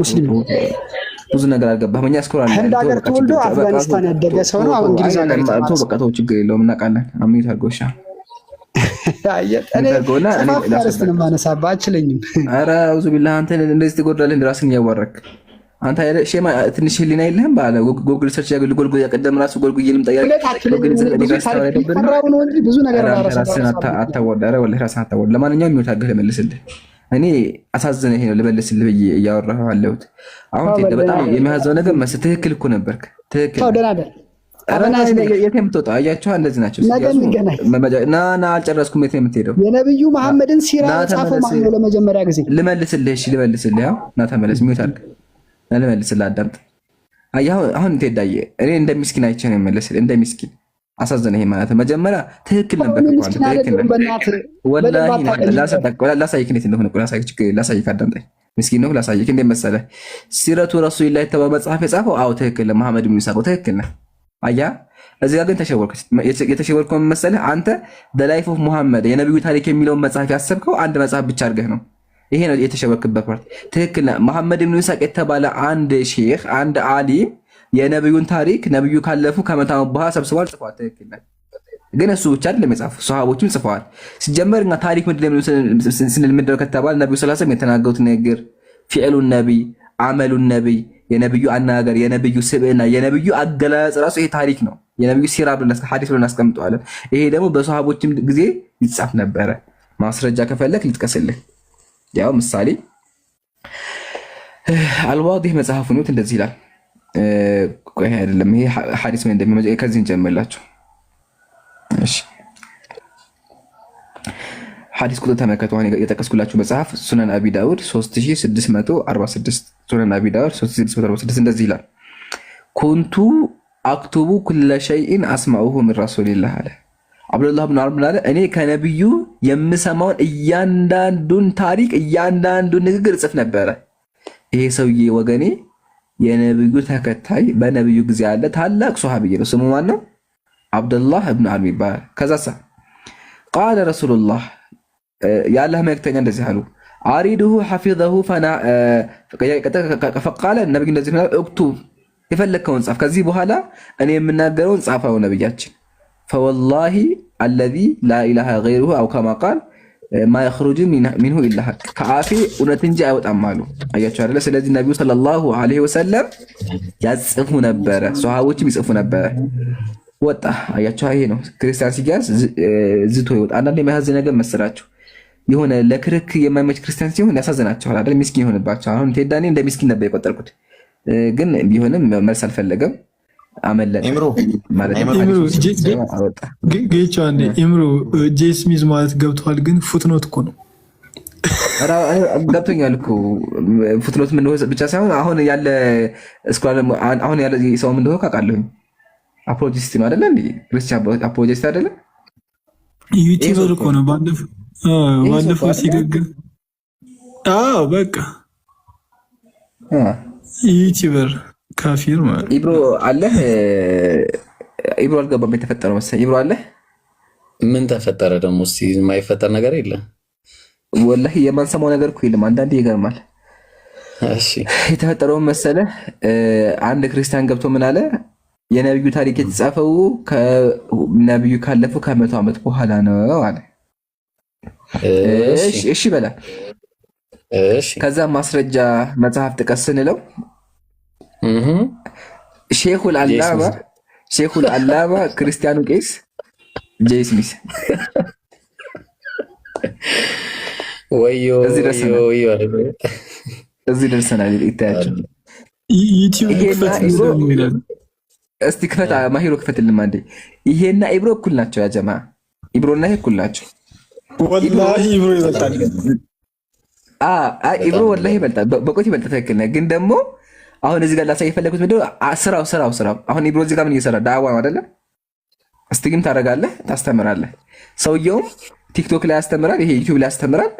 Speaker 4: ብዙ ነገር አልገባህም። እኛ እስኮራ
Speaker 1: ህንድ ሀገር ተወልዶ አፍጋኒስታን ያደገ ሰው ነው። አሁን እንግሊዝ ሀገር
Speaker 4: ተወልዶ በቃ ተው ችግር የለውም እናውቃለን። አሚት አርጎሻ
Speaker 1: እኔ ለምን ማነሳባ አችለኝም።
Speaker 4: ኧረ አውዙ ቢላህ አንተ እንደዚህ ትጎዳለህ። ራስን እያዋረክ አንተ አይደ ሼማ ትንሽ ህሊና የለህም። ባለ ጉግል ሰርች ያገል ጎልጎ ያቀደም ራሱ ጎልጎ ይልም ጠያቂ
Speaker 1: ብዙ ነገር
Speaker 4: ራስን አታወዳረ ወለ ራስን አታወዳ። ለማንኛውም ይወታገህ ለመልስልህ እኔ አሳዘነ ይሄ ነው ልበልስልህ ብዬ እያወራሁ አለሁት። አሁን በጣም የሚያዘው ነገር ትክክል እኮ ነበርክ። ትክክል የት የምትወጣው አያቸው እንደዚህ ናቸው። ና አልጨረስኩም። የት የምትሄደው?
Speaker 1: የነብዩ መሐመድን ሲራ ጻፈው ማን ነው? ለመጀመሪያ ጊዜ
Speaker 4: ልመልስልህ። እሺ ልመልስልህ። ያው ና ተመለስ። ሚውት አድርግ። ልመልስልህ። አዳምጥ። አሁን ትሄዳዬ እኔ እንደ ምስኪን አይቼ ነው የምመልስልህ። እንደ ምስኪን አሳዘነ። ይሄ ማለት መጀመሪያ ትክክል ነበር እኮ አንተ ትክክል ነበር። ወላሂ ላሳይክ እንዴት እንደሆነ እኮ ላሳይክ። ችግር ላሳይክ። አዳምጠኝ። ምስኪን ነው ላሳይክ። እንዴት መሰለህ ሲረቱ ረሱላህ ተባ መጽሐፍ የጻፈው አዎ ትክክል ነው። መሐመድ ኢብኑ ኢስሐቅ ትክክል ነው። አያ እዚህ ጋር ግን ተሸወርክ። የተሸወርከው መሰለህ አንተ ዘ ላይፍ ኦፍ ሙሐመድ የነብዩ ታሪክ የሚለውን መጽሐፍ ያሰብከው አንድ መጽሐፍ ብቻ አድርገህ ነው። ይሄ ነው የተሸወርክበት ፓርት። ትክክል ነው። መሐመድ ኢብኑ ኢስሐቅ የተባለ አንድ ሼህ አንድ ዓሊም የነብዩን ታሪክ ነብዩ ካለፉ ከመቶ ዓመት በኋላ ሰብስቧል፣ ጽፏል። ትክክል ነው። ግን እሱ ብቻ አይደለም የጻፈው፣ ሷሃቦችም ጽፈዋል። ሲጀመር እና ታሪክ ምንድነው ስንል ምንድነው ከተባለ ነብዩ ሰለላሁ ዐለይሂ ወሰለም የተናገሩት ነገር ፊዕሉን ነብይ፣ አመሉን ነብይ፣ የነብዩ አናገር፣ የነብዩ ስብዕና፣ የነብዩ አገላለጽ ራሱ ይሄ ታሪክ ነው። የነብዩ ሲራ ብለን ሐዲስ ብለን አስቀምጠዋለን። ይሄ ደግሞ በሷሃቦችም ጊዜ ይጻፍ ነበረ። ማስረጃ ከፈለክ ልጥቀስልህ። ያው ምሳሌ አልዋዲህ መጽሐፉ ነው እንደዚህ ይላል። ቆይ አይደለም ይሄ ሐዲስ ምን እንደሚመጣ ከዚህ እንጀምርላችሁ። እሺ ሐዲስ ቁጥር ተመልከቱ። አሁን የጠቀስኩላችሁ መጽሐፍ ሱነን አቢ ዳውድ 3646 ሱነን አቢ ዳውድ 3646 እንደዚህ ይላል። ኩንቱ አክቱቡ ኩለ ሸይኢን አስማኡሁ ሚን ረሱሊላህ አለ አብዱላህ ብን ዑመር አለ እኔ ከነብዩ የምሰማውን እያንዳንዱን ታሪክ እያንዳንዱን ንግግር እጽፍ ነበረ። ይሄ ሰውዬ ወገኔ የነብዩ ተከታይ በነብዩ ጊዜ ያለ ታላቅ ሱሐቢይ ነው። ስሙ ማን ነው? አብዱላህ ብን ዑመር ይባላል። ከዛሳ ቃለ ረሱሉላህ የአላህ መልእክተኛ እንደዚህ አሉ። አሪዱሁ ሐፊዘሁ ፈቃለ ነብዩ እንደዚህ ነው እክቱብ የፈለከውን ጻፍ፣ ከዚህ በኋላ እኔ የምናገረውን ጻፈው ነብያችን። ፈወላሂ አለዚ ላኢላሃ ገይሩሁ አው ከማ ቃል ማ የኽሩጁ ሚንሁ ኢላ ሐቅ ከአፌ እውነት እንጂ አይወጣም አሉ። አያችሁ አይደለ? ስለዚህ ነቢዩ ሰለላሁ ዐለይሂ ወሰለም ያጽፉ ነበረ፣ ሰሃቦችም ይጽፉ ነበረ። ወጣ። አያችሁ፣ ይሄ ነው ክርስቲያን ሲያዝ ዝቶ ይወጣ። አንዳንዴ የሚያሳዝን ነገር መሰላችሁ፣ የሆነ ለክርክ የማይመች ክርስቲያን ሲሆን ያሳዝናቸዋል አይደል? ምስኪን ይሆንባቸው። አሁን ቴዳኔ እንደ ምስኪን ነበር የቆጠርኩት፣ ግን ቢሆንም መልስ አልፈለገም። አመለጠ ማለት ነው።
Speaker 6: ኢምሩ ጄ ስሚዝ ማለት ገብቷል፣ ግን ፉትኖት እኮ ነው።
Speaker 4: ገብቶኛል እኮ ፉትኖት ምን ብቻ ሳይሆን አሁን ያለ አሁን ያለ ሰው ምን እንደሆነ ካውቃለሁኝ። አፖሎጂስት ነው አይደለ? እንዴ ክርስቲያን አፖሎጂስት አይደለ?
Speaker 6: ዩቲዩበር እኮ ነው። ባለፈው ሲገግም በቃ ዩቲዩበር ካፊር ማለት
Speaker 4: ኢብሮ አለ። ኢብሮ አልገባም። የተፈጠረው መሰለኝ። ኢብሮ አለ።
Speaker 3: ምን ተፈጠረ ደግሞ? እስኪ የማይፈጠር ነገር የለም።
Speaker 4: ወላሂ የማንሰማው ነገር እኮ የለም። አንዳንዴ ይገርማል።
Speaker 3: እሺ
Speaker 4: የተፈጠረው መሰለ አንድ ክርስቲያን ገብቶ ምን አለ? የነብዩ ታሪክ የተጻፈው ከነብዩ ካለፉ ከ100 ዓመት በኋላ ነው አለ። እሺ በላ። ከዛ ማስረጃ መጽሐፍ ጥቀስ ስንለው ሼኹል አላማ ክርስቲያኑ ቄስ ጄ ስሚዝ እዚህ ደርሰናል። ይታያቸው እስቲ ክፈት፣ ማሂሮ ክፈትልም አንዴ። ይሄና ኢብሮ እኩል ናቸው። ያ ጀማ ኢብሮና ይሄ እኩል ናቸው።
Speaker 6: ወላሂ ኢብሮ ይበልጣል።
Speaker 4: ኢብሮ ወላሂ ይበልጣል፣ በቆት ይበልጣል። ትክክል ነህ። ግን ደግሞ አሁን እዚህ ጋር ላሳይ የፈለኩት ምንድነው ስራው አሁን ኢብሮ እዚህ ጋር ምን እየሰራ ዳዕዋ ነው አይደለ? ስትሪም ታደርጋለህ፣ ታስተምራለህ። ሰውየውም ቲክቶክ ላይ ያስተምራል፣ ይሄ ዩቲዩብ ላይ ያስተምራል።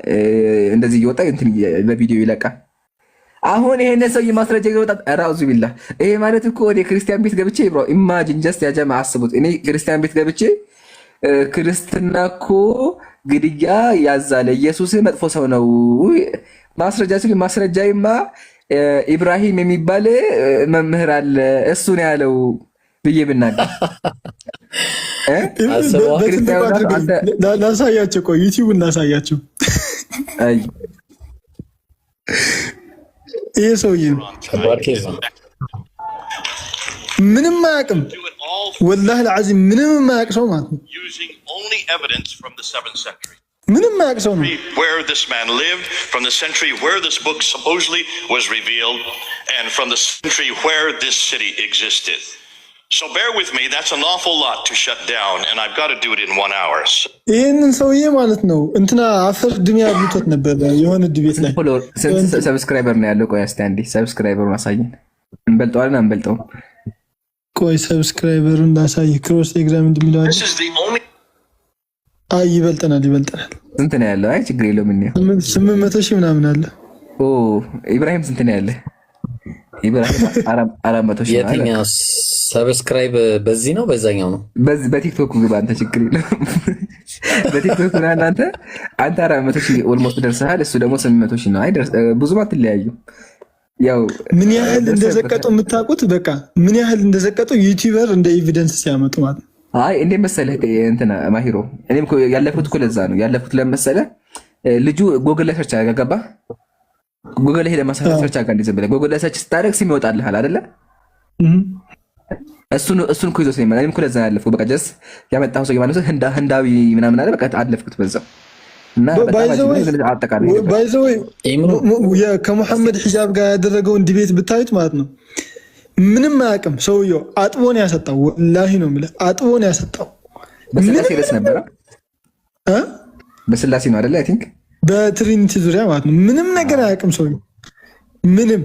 Speaker 4: እንደዚህ እየወጣ እንትን በቪዲዮ ይለቃል። አሁን ይሄን ሰው ማስረጃ ይወጣ ራሱ ቢላ። ይሄ ማለት እኮ ወደ ክርስቲያን ቤት ገብቼ ብሮ ኢማጂን ጀስት ያ ጀማ አስቡት። እኔ ክርስቲያን ቤት ገብቼ ክርስትና እኮ ግድያ ያዛለ ኢየሱስ መጥፎ ሰው ነው ማስረጃ ሲል ማስረጃይማ ኢብራሂም የሚባል መምህር አለ እሱ ነው ያለው ብዬ ብናገር
Speaker 6: ላሳያቸው። ቆይ ዩቲዩብ እናሳያቸው።
Speaker 4: አይ
Speaker 6: ይሄ ሰውዬ ምንም አያውቅም። ወላሂ العظيم ምንም የማያውቅ ሰው ማለት ነው። ምንም የማያውቅ ሰው ነው።
Speaker 11: Where this man lived, from the century where this book supposedly was revealed, and from the century where this city existed. So bear with me, that's an awful lot to shut down, and I've got to do it in 1 hour.
Speaker 6: ይሄንን ሰውዬ ማለት ነው እንትና አፈር ድሚያ ብቶት ነበር የሆነ ድቤት ላይ
Speaker 4: ሰብስክራይበር ነው ያለው። ቆይ እስቲ አንዴ ሰብስክራይበሩን አሳየን። እንበልጠዋለን አንበልጠውም?
Speaker 6: ቆይ ሰብስክራይበሩን ላሳይ። ክሮስ ኤግዛም እንደሚለው ይበልጠናል።
Speaker 4: ስንት ነው ያለው? አይ ችግር የለውም። ምን ነው
Speaker 6: 800 ሺህ ምናምን አለ።
Speaker 4: ኢብራሂም ስንት ነው ያለ? ኢብራሂም 400 ሺህ።
Speaker 3: የትኛው ሰብስክራይብ በዚህ ነው በዛኛው ነው?
Speaker 4: በቲክቶክ ግባ አንተ፣ ችግር የለውም። በቲክቶክ ነው አንተ 400 ሺህ ኦልሞስት ደርሰሃል። እሱ ደግሞ 800 ሺህ ነው። አይ ብዙም አትለያዩ። ያው
Speaker 6: ምን ያህል እንደዘቀጡ የምታውቁት በቃ ምን ያህል እንደዘቀጡ ዩቲዩበር እንደ ኤቪደንስ ሲያመጡ ማለት።
Speaker 4: አይ እንዴ መሰለህ እንትና ማሂሮ፣ እኔም እኮ ያለፉት እኮ ለዛ ነው ያለፉት። ለመሰለህ ልጁ ጎግል ላይ ሰርች አገባ። ጎግል ላይ ሄደህ ሰርች አጋ እንደዚህ ብለህ ጎግል ላይ ሰርች ስታደርግ ሲም ይወጣልሃል አይደለ? እሱን እኮ ይዞት ነው። እኔም እኮ ለዛ ያለፈው በቃ ጀስ ያመጣው ሰው ማለት ህንዳዊ ምናምን አለ። በቃ አለፍኩት በዛው እና
Speaker 6: ባይዘው ከሙሐመድ ሒጃብ ጋር ያደረገውን ዲቤት ብታዩት ማለት ነው ምንም አያውቅም ሰውየው። አጥቦን ያሰጣው ወላሂ ነው የምልህ፣ አጥቦን ያሰጣው።
Speaker 4: በስላሴ ደስ ነበረ በስላሴ ነው አይደለ? አይ ቲንክ
Speaker 6: በትሪኒቲ ዙሪያ ማለት ነው። ምንም ነገር አያውቅም ሰውየው ምንም።